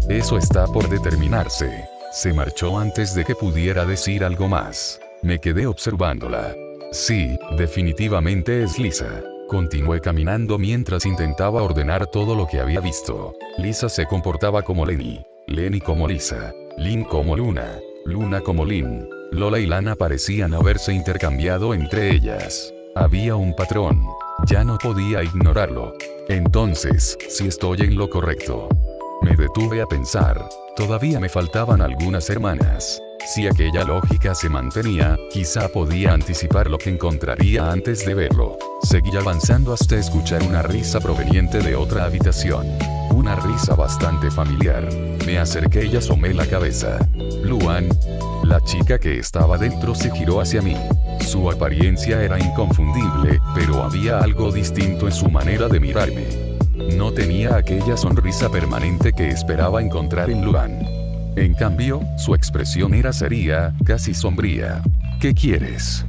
Eso está por determinarse. Se marchó antes de que pudiera decir algo más. Me quedé observándola. Sí, definitivamente es Lisa. Continué caminando mientras intentaba ordenar todo lo que había visto. Lisa se comportaba como Lenny. Lenny como Lisa. Lynn como Luna. Luna como Lynn. Lola y Lana parecían haberse intercambiado entre ellas. Había un patrón. Ya no podía ignorarlo. Entonces, si estoy en lo correcto. Me detuve a pensar. Todavía me faltaban algunas hermanas. Si aquella lógica se mantenía, quizá podía anticipar lo que encontraría antes de verlo. Seguí avanzando hasta escuchar una risa proveniente de otra habitación. Una risa bastante familiar. Me acerqué y asomé la cabeza. Luan. La chica que estaba dentro se giró hacia mí. Su apariencia era inconfundible, pero había algo distinto en su manera de mirarme. No tenía aquella sonrisa permanente que esperaba encontrar en Luan. En cambio, su expresión era seria, casi sombría. ¿Qué quieres?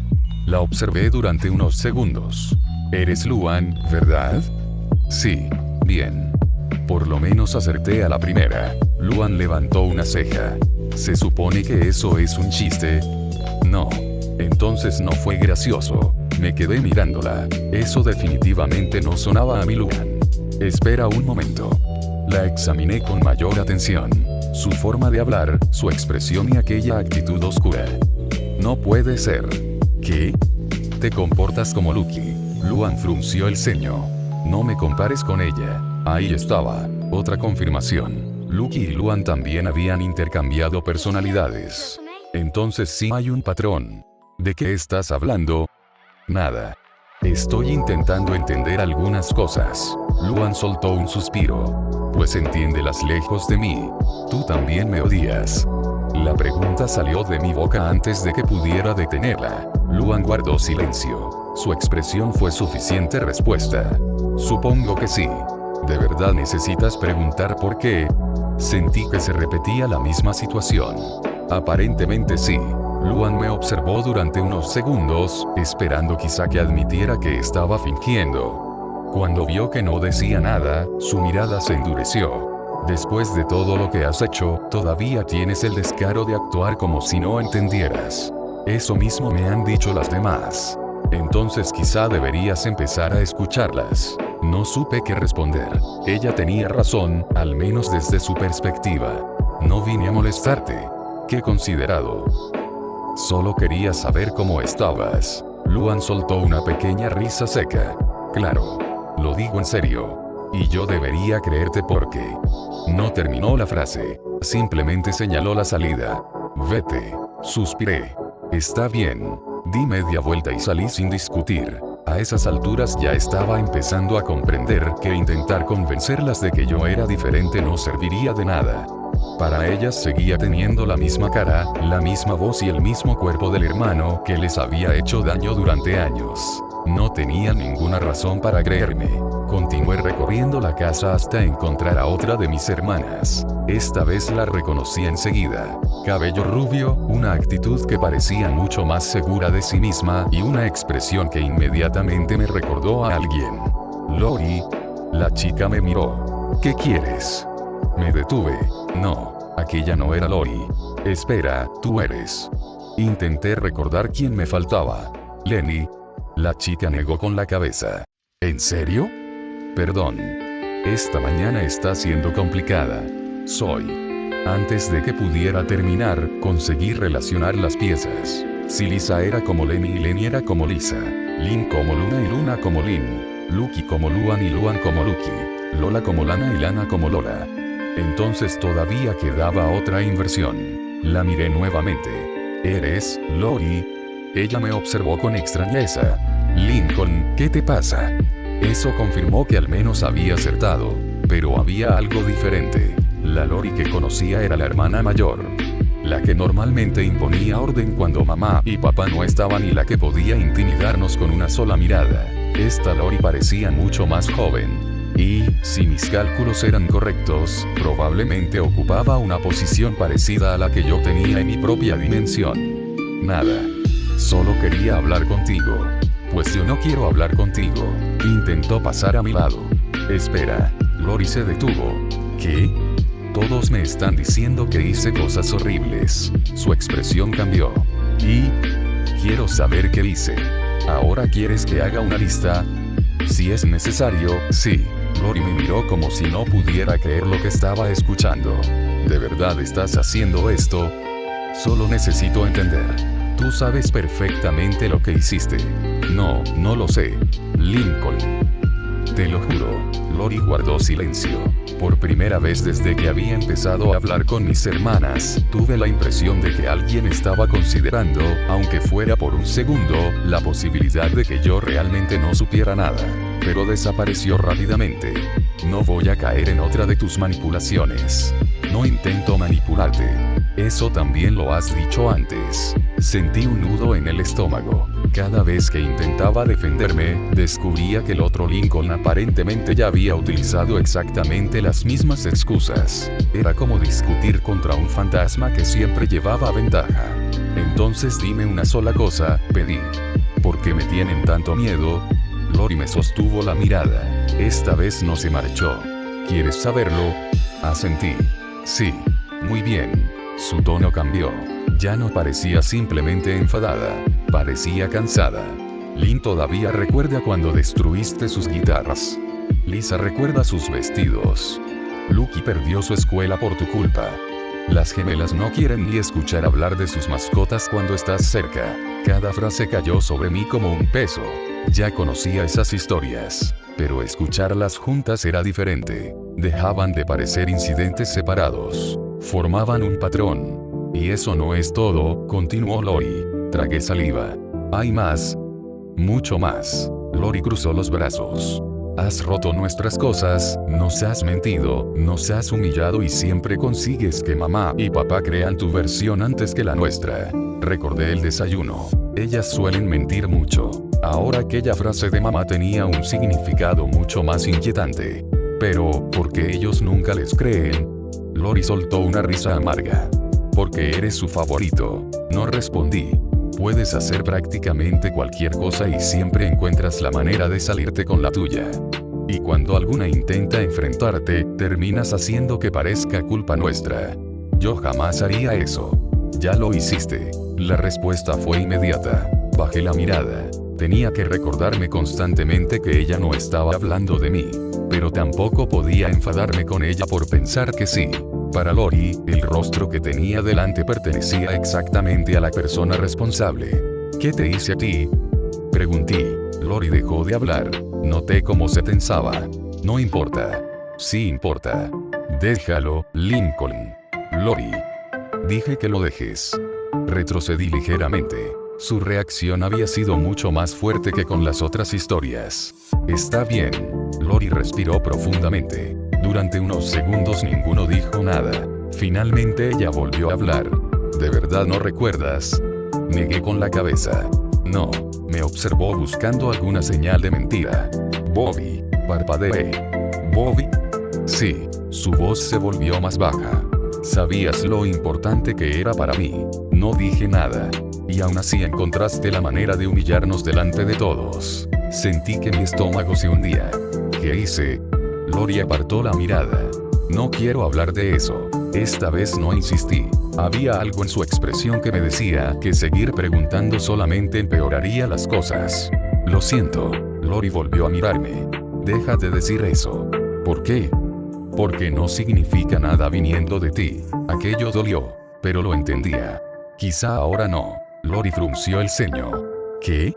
La observé durante unos segundos. Eres Luan, ¿verdad? Sí. Bien. Por lo menos acerté a la primera. Luan levantó una ceja. ¿Se supone que eso es un chiste? No. Entonces no fue gracioso. Me quedé mirándola. Eso definitivamente no sonaba a mi Luan. Espera un momento. La examiné con mayor atención. Su forma de hablar, su expresión y aquella actitud oscura. No puede ser. ¿Qué? Te comportas como Lucky. Luan frunció el ceño. No me compares con ella. Ahí estaba. Otra confirmación. Lucky y Luan también habían intercambiado personalidades. Entonces sí hay un patrón. ¿De qué estás hablando? Nada. Estoy intentando entender algunas cosas. Luan soltó un suspiro. Pues entiéndelas lejos de mí. Tú también me odias. La pregunta salió de mi boca antes de que pudiera detenerla. Luan guardó silencio. Su expresión fue suficiente respuesta. Supongo que sí. ¿De verdad necesitas preguntar por qué? Sentí que se repetía la misma situación. Aparentemente sí. Luan me observó durante unos segundos, esperando quizá que admitiera que estaba fingiendo. Cuando vio que no decía nada, su mirada se endureció. Después de todo lo que has hecho, todavía tienes el descaro de actuar como si no entendieras. Eso mismo me han dicho las demás. Entonces quizá deberías empezar a escucharlas. No supe qué responder. Ella tenía razón, al menos desde su perspectiva. No vine a molestarte. Qué considerado. Solo quería saber cómo estabas. Luan soltó una pequeña risa seca. Claro. Lo digo en serio. Y yo debería creerte porque... No terminó la frase. Simplemente señaló la salida. Vete. Suspiré. Está bien. Di media vuelta y salí sin discutir. A esas alturas ya estaba empezando a comprender que intentar convencerlas de que yo era diferente no serviría de nada. Para ellas seguía teniendo la misma cara, la misma voz y el mismo cuerpo del hermano que les había hecho daño durante años. No tenía ninguna razón para creerme. Continué recorriendo la casa hasta encontrar a otra de mis hermanas. Esta vez la reconocí enseguida. Cabello rubio, una actitud que parecía mucho más segura de sí misma y una expresión que inmediatamente me recordó a alguien. Lori. La chica me miró. ¿Qué quieres? Me detuve. No, aquella no era Lori. Espera, tú eres. Intenté recordar quién me faltaba. Lenny. La chica negó con la cabeza. ¿En serio? Perdón. Esta mañana está siendo complicada. Antes de que pudiera terminar, conseguí relacionar las piezas. Si Lisa era como Lenny y Lenny era como Lisa. Lin como Luna y Luna como Lin. Lucky como Luan y Luan como Lucky. Lola como Lana y Lana como Lola. Entonces todavía quedaba otra inversión. La miré nuevamente. ¿Eres Lori? Ella me observó con extrañeza. Lincoln, ¿qué te pasa? Eso confirmó que al menos había acertado. Pero había algo diferente. La Lori que conocía era la hermana mayor. La que normalmente imponía orden cuando mamá y papá no estaban y la que podía intimidarnos con una sola mirada. Esta Lori parecía mucho más joven. Y, si mis cálculos eran correctos, probablemente ocupaba una posición parecida a la que yo tenía en mi propia dimensión. Nada. Solo quería hablar contigo. Pues yo no quiero hablar contigo. Intentó pasar a mi lado. Espera. Lori se detuvo. ¿Qué? Todos me están diciendo que hice cosas horribles. Su expresión cambió. Y... quiero saber qué hice. ¿Ahora quieres que haga una lista? Si es necesario, sí. Lori me miró como si no pudiera creer lo que estaba escuchando. ¿De verdad estás haciendo esto? Solo necesito entender. Tú sabes perfectamente lo que hiciste. No, no lo sé. Lincoln. Te lo juro. Lori guardó silencio. Por primera vez desde que había empezado a hablar con mis hermanas, tuve la impresión de que alguien estaba considerando, aunque fuera por un segundo, la posibilidad de que yo realmente no supiera nada. Pero desapareció rápidamente. No voy a caer en otra de tus manipulaciones. No intento manipularte. Eso también lo has dicho antes. Sentí un nudo en el estómago. Cada vez que intentaba defenderme, descubría que el otro Lincoln aparentemente ya había utilizado exactamente las mismas excusas. Era como discutir contra un fantasma que siempre llevaba ventaja. Entonces dime una sola cosa, pedí. ¿Por qué me tienen tanto miedo? Lori me sostuvo la mirada. Esta vez no se marchó. ¿Quieres saberlo? Asentí. Sí. Muy bien. Su tono cambió. Ya no parecía simplemente enfadada. Parecía cansada. Lynn todavía recuerda cuando destruiste sus guitarras. Lisa recuerda sus vestidos. Lucky perdió su escuela por tu culpa. Las gemelas no quieren ni escuchar hablar de sus mascotas cuando estás cerca. Cada frase cayó sobre mí como un peso. Ya conocía esas historias, pero escucharlas juntas era diferente. Dejaban de parecer incidentes separados. Formaban un patrón. Y eso no es todo, continuó Lori. Tragué saliva. Hay más. Mucho más. Lori cruzó los brazos. Has roto nuestras cosas, nos has mentido, nos has humillado y siempre consigues que mamá y papá crean tu versión antes que la nuestra. Recordé el desayuno. Ellas suelen mentir mucho. Ahora aquella frase de mamá tenía un significado mucho más inquietante. Pero, ¿por qué ellos nunca les creen? Lori soltó una risa amarga. Porque eres su favorito. No respondí. Puedes hacer prácticamente cualquier cosa y siempre encuentras la manera de salirte con la tuya. Y cuando alguna intenta enfrentarte, terminas haciendo que parezca culpa nuestra. Yo jamás haría eso. Ya lo hiciste. La respuesta fue inmediata. Bajé la mirada. Tenía que recordarme constantemente que ella no estaba hablando de mí. Pero tampoco podía enfadarme con ella por pensar que sí. Para Lori, el rostro que tenía delante pertenecía exactamente a la persona responsable. ¿Qué te hice a ti?, pregunté. Lori dejó de hablar. Noté cómo se tensaba. No importa. Sí importa. Déjalo, Lincoln. Lori. Dije que lo dejes. Retrocedí ligeramente. Su reacción había sido mucho más fuerte que con las otras historias. Está bien. Lori respiró profundamente. Durante unos segundos ninguno dijo nada. Finalmente ella volvió a hablar. ¿De verdad no recuerdas? Negué con la cabeza. No. Me observó buscando alguna señal de mentira. Bobby. Parpadeé. ¿Bobby? Sí. Su voz se volvió más baja. Sabías lo importante que era para mí. No dije nada. Y aún así encontraste la manera de humillarnos delante de todos. Sentí que mi estómago se hundía. ¿Qué hice? Lori apartó la mirada. No quiero hablar de eso. Esta vez no insistí. Había algo en su expresión que me decía que seguir preguntando solamente empeoraría las cosas. Lo siento. Lori volvió a mirarme. Deja de decir eso. ¿Por qué? Porque no significa nada viniendo de ti. Aquello dolió, pero lo entendía. Quizá ahora no. Lori frunció el ceño. ¿Qué?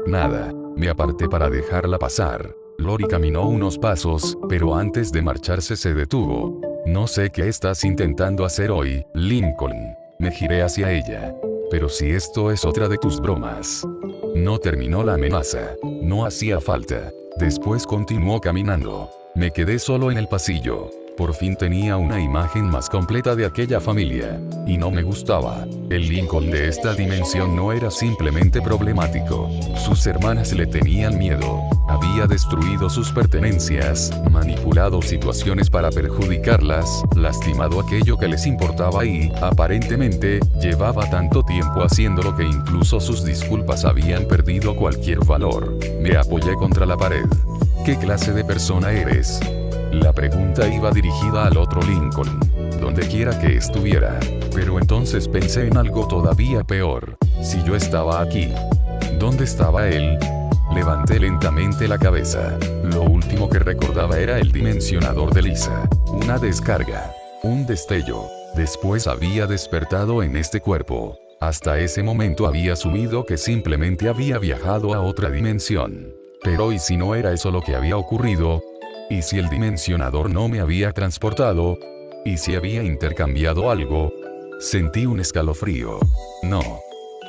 Nada. Me aparté para dejarla pasar. Lori caminó unos pasos, pero antes de marcharse se detuvo. No sé qué estás intentando hacer hoy, Lincoln. Me giré hacia ella. Pero si esto es otra de tus bromas. No terminó la amenaza. No hacía falta. Después continuó caminando. Me quedé solo en el pasillo. Por fin tenía una imagen más completa de aquella familia. Y no me gustaba. El Lincoln de esta dimensión no era simplemente problemático. Sus hermanas le tenían miedo. Había destruido sus pertenencias, manipulado situaciones para perjudicarlas, lastimado aquello que les importaba y, aparentemente, llevaba tanto tiempo haciéndolo que incluso sus disculpas habían perdido cualquier valor. Me apoyé contra la pared. ¿Qué clase de persona eres? La pregunta iba dirigida al otro Lincoln, donde quiera que estuviera. Pero entonces pensé en algo todavía peor. Si yo estaba aquí, ¿dónde estaba él? Levanté lentamente la cabeza. Lo último que recordaba era el dimensionador de Lisa. Una descarga. Un destello. Después había despertado en este cuerpo. Hasta ese momento había asumido que simplemente había viajado a otra dimensión. Pero ¿y si no era eso lo que había ocurrido? ¿Y si el dimensionador no me había transportado? ¿Y si había intercambiado algo? Sentí un escalofrío. No.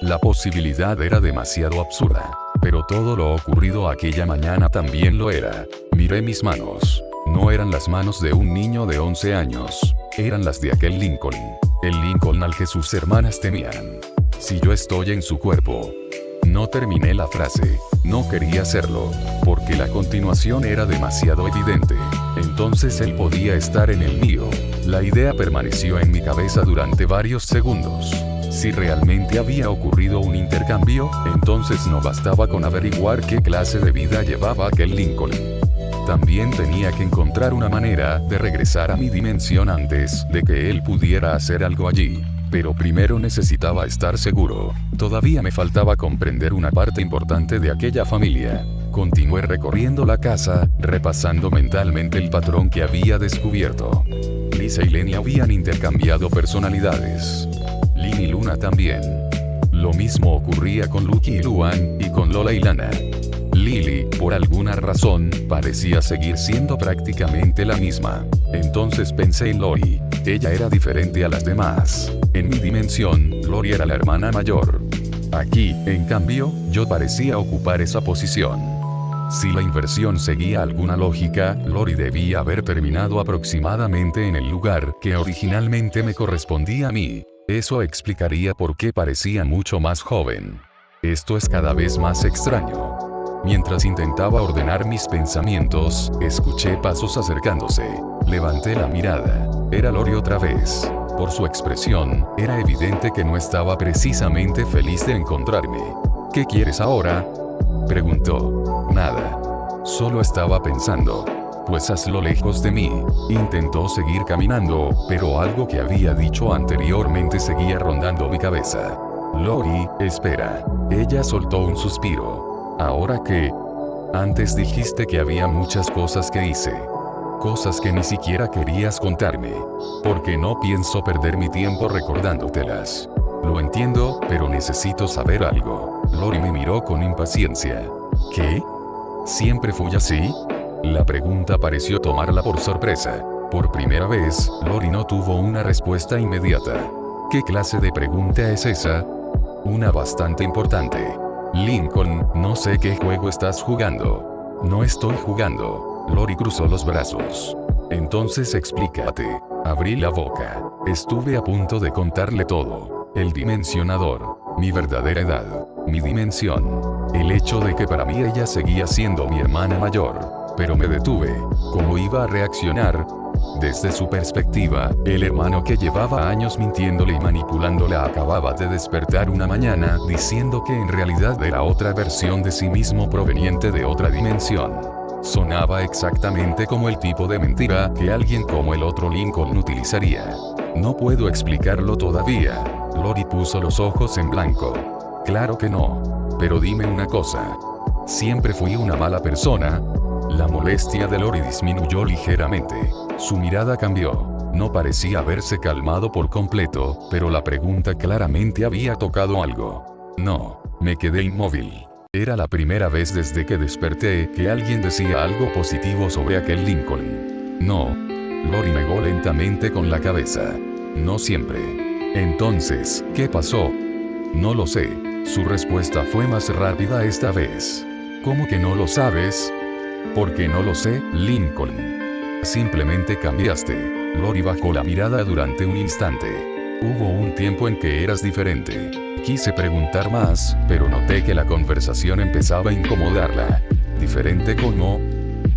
La posibilidad era demasiado absurda. Pero todo lo ocurrido aquella mañana también lo era. Miré mis manos. No eran las manos de un niño de 11 años. Eran las de aquel Lincoln. El Lincoln al que sus hermanas temían. Si yo estoy en su cuerpo. No terminé la frase. No quería hacerlo. Porque la continuación era demasiado evidente. Entonces él podía estar en el mío. La idea permaneció en mi cabeza durante varios segundos. Si realmente había ocurrido un intercambio, entonces no bastaba con averiguar qué clase de vida llevaba aquel Lincoln. También tenía que encontrar una manera de regresar a mi dimensión antes de que él pudiera hacer algo allí. Pero primero necesitaba estar seguro. Todavía me faltaba comprender una parte importante de aquella familia. Continué recorriendo la casa, repasando mentalmente el patrón que había descubierto. Lisa y Lenny habían intercambiado personalidades. Lynn y Luna también. Lo mismo ocurría con Lucky y Luan, y con Lola y Lana. Lily, por alguna razón, parecía seguir siendo prácticamente la misma. Entonces pensé en Lori. Ella era diferente a las demás. En mi dimensión, Lori era la hermana mayor. Aquí, en cambio, yo parecía ocupar esa posición. Si la inversión seguía alguna lógica, Lori debía haber terminado aproximadamente en el lugar que originalmente me correspondía a mí. Eso explicaría por qué parecía mucho más joven. Esto es cada vez más extraño. Mientras intentaba ordenar mis pensamientos, escuché pasos acercándose. Levanté la mirada. Era Lori otra vez. Por su expresión, era evidente que no estaba precisamente feliz de encontrarme. ¿Qué quieres ahora?, preguntó. Nada. Solo estaba pensando. Pues hazlo lejos de mí. Intentó seguir caminando, pero algo que había dicho anteriormente seguía rondando mi cabeza. Lori, espera. Ella soltó un suspiro. ¿Ahora qué? Antes dijiste que había muchas cosas que hice. Cosas que ni siquiera querías contarme. Porque no pienso perder mi tiempo recordándotelas. Lo entiendo, pero necesito saber algo. Lori me miró con impaciencia. ¿Qué? ¿Siempre fui así? La pregunta pareció tomarla por sorpresa. Por primera vez, Lori no tuvo una respuesta inmediata. ¿Qué clase de pregunta es esa? Una bastante importante. Lincoln, no sé qué juego estás jugando. No estoy jugando. Lori cruzó los brazos. Entonces explícate. Abrí la boca. Estuve a punto de contarle todo. El dimensionador. Mi verdadera edad. Mi dimensión. El hecho de que para mí ella seguía siendo mi hermana mayor. Pero me detuve. ¿Cómo iba a reaccionar? Desde su perspectiva, el hermano que llevaba años mintiéndole y manipulándola acababa de despertar una mañana diciendo que en realidad era otra versión de sí mismo proveniente de otra dimensión. Sonaba exactamente como el tipo de mentira que alguien como el otro Lincoln utilizaría. No puedo explicarlo todavía. Lori puso los ojos en blanco. Claro que no. Pero dime una cosa. ¿Siempre fui una mala persona? La molestia de Lori disminuyó ligeramente. Su mirada cambió. No parecía haberse calmado por completo, pero la pregunta claramente había tocado algo. No, me quedé inmóvil. Era la primera vez desde que desperté que alguien decía algo positivo sobre aquel Lincoln. No. Lori negó lentamente con la cabeza. No siempre. Entonces, ¿qué pasó? No lo sé. Su respuesta fue más rápida esta vez. ¿Cómo que no lo sabes? Porque no lo sé, Lincoln. Simplemente cambiaste. Lori bajó la mirada durante un instante. Hubo un tiempo en que eras diferente. Quise preguntar más, pero noté que la conversación empezaba a incomodarla. ¿Diferente cómo?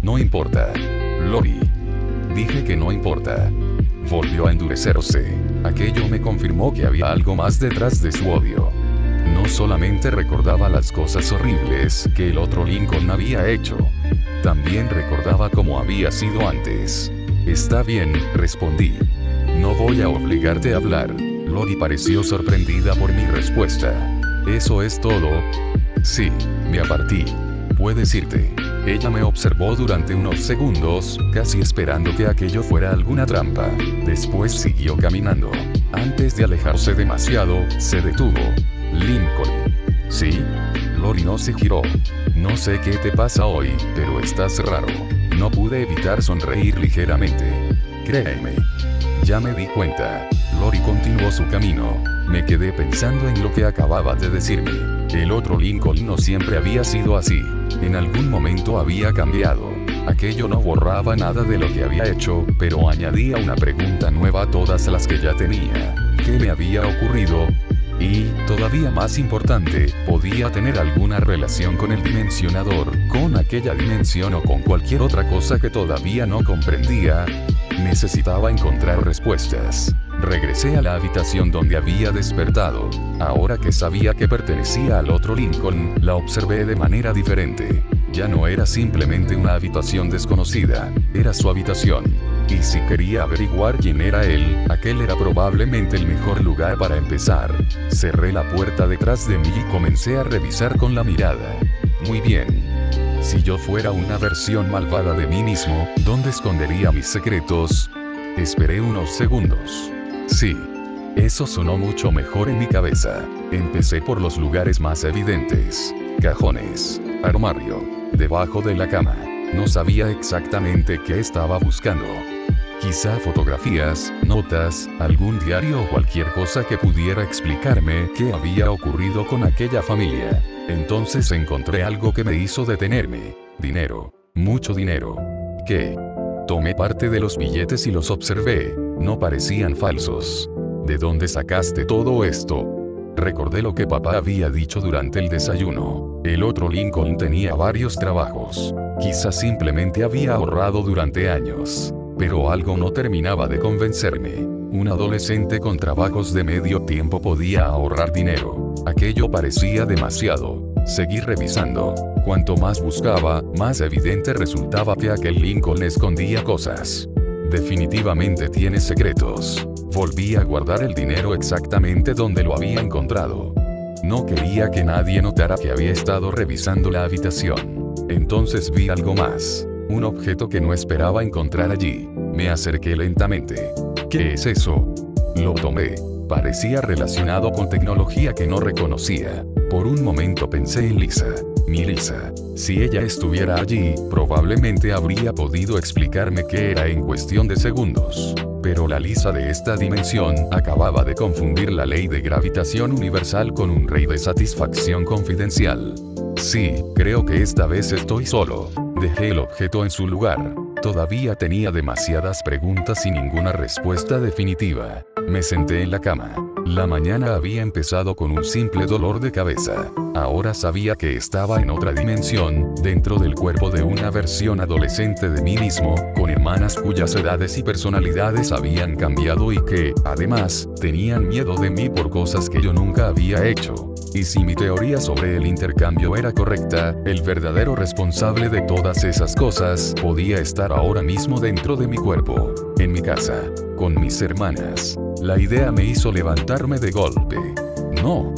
No importa. Lori. Dije que no importa. Volvió a endurecerse. Aquello me confirmó que había algo más detrás de su odio. No solamente recordaba las cosas horribles que el otro Lincoln había hecho. También recordaba cómo había sido antes. Está bien, respondí. No voy a obligarte a hablar. Lori pareció sorprendida por mi respuesta. ¿Eso es todo? Sí, me aparté. Puedes irte. Ella me observó durante unos segundos, casi esperando que aquello fuera alguna trampa. Después siguió caminando. Antes de alejarse demasiado, se detuvo. Lincoln. ¿Sí? Lori no se giró. No sé qué te pasa hoy, pero estás raro. No pude evitar sonreír ligeramente. Créeme. Ya me di cuenta. Lori continuó su camino. Me quedé pensando en lo que acababa de decirme. El otro Lincoln no siempre había sido así. En algún momento había cambiado. Aquello no borraba nada de lo que había hecho, pero añadía una pregunta nueva a todas las que ya tenía. ¿Qué me había ocurrido? Y, todavía más importante, ¿podía tener alguna relación con el dimensionador, con aquella dimensión o con cualquier otra cosa que todavía no comprendía? Necesitaba encontrar respuestas. Regresé a la habitación donde había despertado. Ahora que sabía que pertenecía al otro Lincoln, la observé de manera diferente. Ya no era simplemente una habitación desconocida, era su habitación. Y si quería averiguar quién era él, aquel era probablemente el mejor lugar para empezar. Cerré la puerta detrás de mí y comencé a revisar con la mirada. Muy bien. Si yo fuera una versión malvada de mí mismo, ¿dónde escondería mis secretos? Esperé unos segundos. Sí. Eso sonó mucho mejor en mi cabeza. Empecé por los lugares más evidentes. Cajones. Armario. Debajo de la cama. No sabía exactamente qué estaba buscando. Quizá fotografías, notas, algún diario o cualquier cosa que pudiera explicarme qué había ocurrido con aquella familia. Entonces encontré algo que me hizo detenerme. Dinero. Mucho dinero. ¿Qué? Tomé parte de los billetes y los observé. No parecían falsos. ¿De dónde sacaste todo esto? Recordé lo que papá había dicho durante el desayuno. El otro Lincoln tenía varios trabajos. Quizá simplemente había ahorrado durante años. Pero algo no terminaba de convencerme. Un adolescente con trabajos de medio tiempo podía ahorrar dinero. Aquello parecía demasiado. Seguí revisando. Cuanto más buscaba, más evidente resultaba que aquel Lincoln escondía cosas. Definitivamente tiene secretos. Volví a guardar el dinero exactamente donde lo había encontrado. No quería que nadie notara que había estado revisando la habitación. Entonces vi algo más. Un objeto que no esperaba encontrar allí. Me acerqué lentamente. ¿Qué es eso? Lo tomé. Parecía relacionado con tecnología que no reconocía. Por un momento pensé en Lisa. Mi Lisa. Si ella estuviera allí, probablemente habría podido explicarme qué era en cuestión de segundos. Pero la Lisa de esta dimensión acababa de confundir la ley de gravitación universal con un rey de satisfacción confidencial. Sí, creo que esta vez estoy solo. Dejé el objeto en su lugar. Todavía tenía demasiadas preguntas y ninguna respuesta definitiva. Me senté en la cama. La mañana había empezado con un simple dolor de cabeza. Ahora sabía que estaba en otra dimensión, dentro del cuerpo de una versión adolescente de mí mismo, con hermanas cuyas edades y personalidades habían cambiado y que, además, tenían miedo de mí por cosas que yo nunca había hecho. Y si mi teoría sobre el intercambio era correcta, el verdadero responsable de todas esas cosas podía estar ahora mismo dentro de mi cuerpo, en mi casa, con mis hermanas. La idea me hizo levantarme de golpe. No.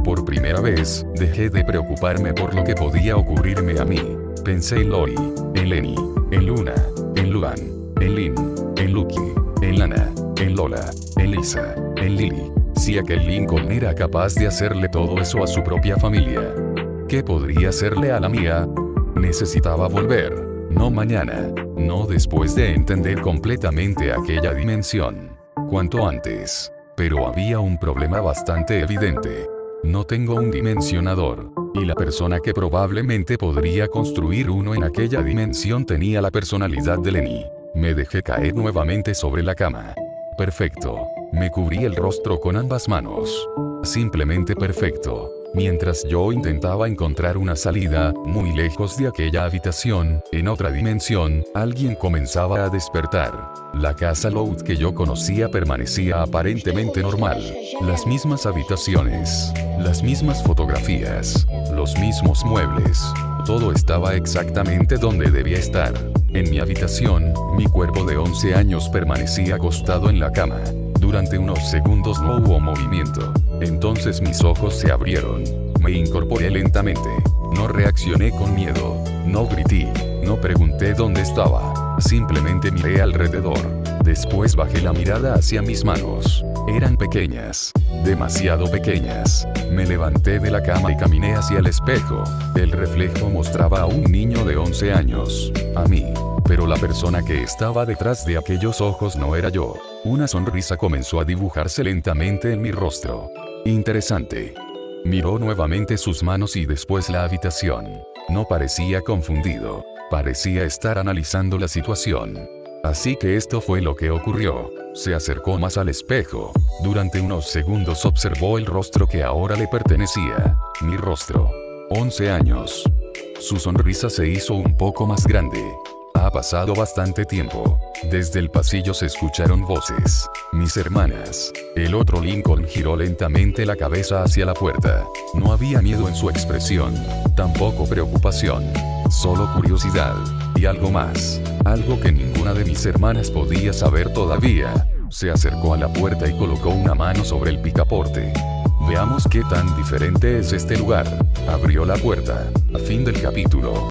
Por primera vez, dejé de preocuparme por lo que podía ocurrirme a mí. Pensé en Lori, en Lenny, en Luna, en Luan, en Lynn, en Lucky, en Lana, en Lola, en Lisa, en Lily. Si aquel Lincoln era capaz de hacerle todo eso a su propia familia, ¿qué podría hacerle a la mía? Necesitaba volver. No mañana. No después de entender completamente aquella dimensión. Cuanto antes. Pero había un problema bastante evidente. No tengo un dimensionador. Y la persona que probablemente podría construir uno en aquella dimensión tenía la personalidad de Lenny. Me dejé caer nuevamente sobre la cama. Perfecto. Me cubrí el rostro con ambas manos. Simplemente perfecto. Mientras yo intentaba encontrar una salida, muy lejos de aquella habitación, en otra dimensión, alguien comenzaba a despertar. La casa Loud que yo conocía permanecía aparentemente normal. Las mismas habitaciones, las mismas fotografías, los mismos muebles. Todo estaba exactamente donde debía estar. En mi habitación, mi cuerpo de 11 años permanecía acostado en la cama. Durante unos segundos no hubo movimiento. Entonces mis ojos se abrieron. Me incorporé lentamente. No reaccioné con miedo. No grité. No pregunté dónde estaba. Simplemente miré alrededor. Después bajé la mirada hacia mis manos. Eran pequeñas. Demasiado pequeñas. Me levanté de la cama y caminé hacia el espejo. El reflejo mostraba a un niño de 11 años. A mí. Pero la persona que estaba detrás de aquellos ojos no era yo. Una sonrisa comenzó a dibujarse lentamente en mi rostro. Interesante. Miró nuevamente sus manos y después la habitación. No parecía confundido. Parecía estar analizando la situación. Así que esto fue lo que ocurrió. Se acercó más al espejo. Durante unos segundos observó el rostro que ahora le pertenecía. Mi rostro. 11 años. Su sonrisa se hizo un poco más grande. Ha pasado bastante tiempo. Desde el pasillo se escucharon voces. Mis hermanas. El otro Lincoln giró lentamente la cabeza hacia la puerta. No había miedo en su expresión. Tampoco preocupación. Solo curiosidad. Y algo más. Algo que ninguna de mis hermanas podía saber todavía. Se acercó a la puerta y colocó una mano sobre el picaporte. Veamos qué tan diferente es este lugar. Abrió la puerta. Fin del capítulo.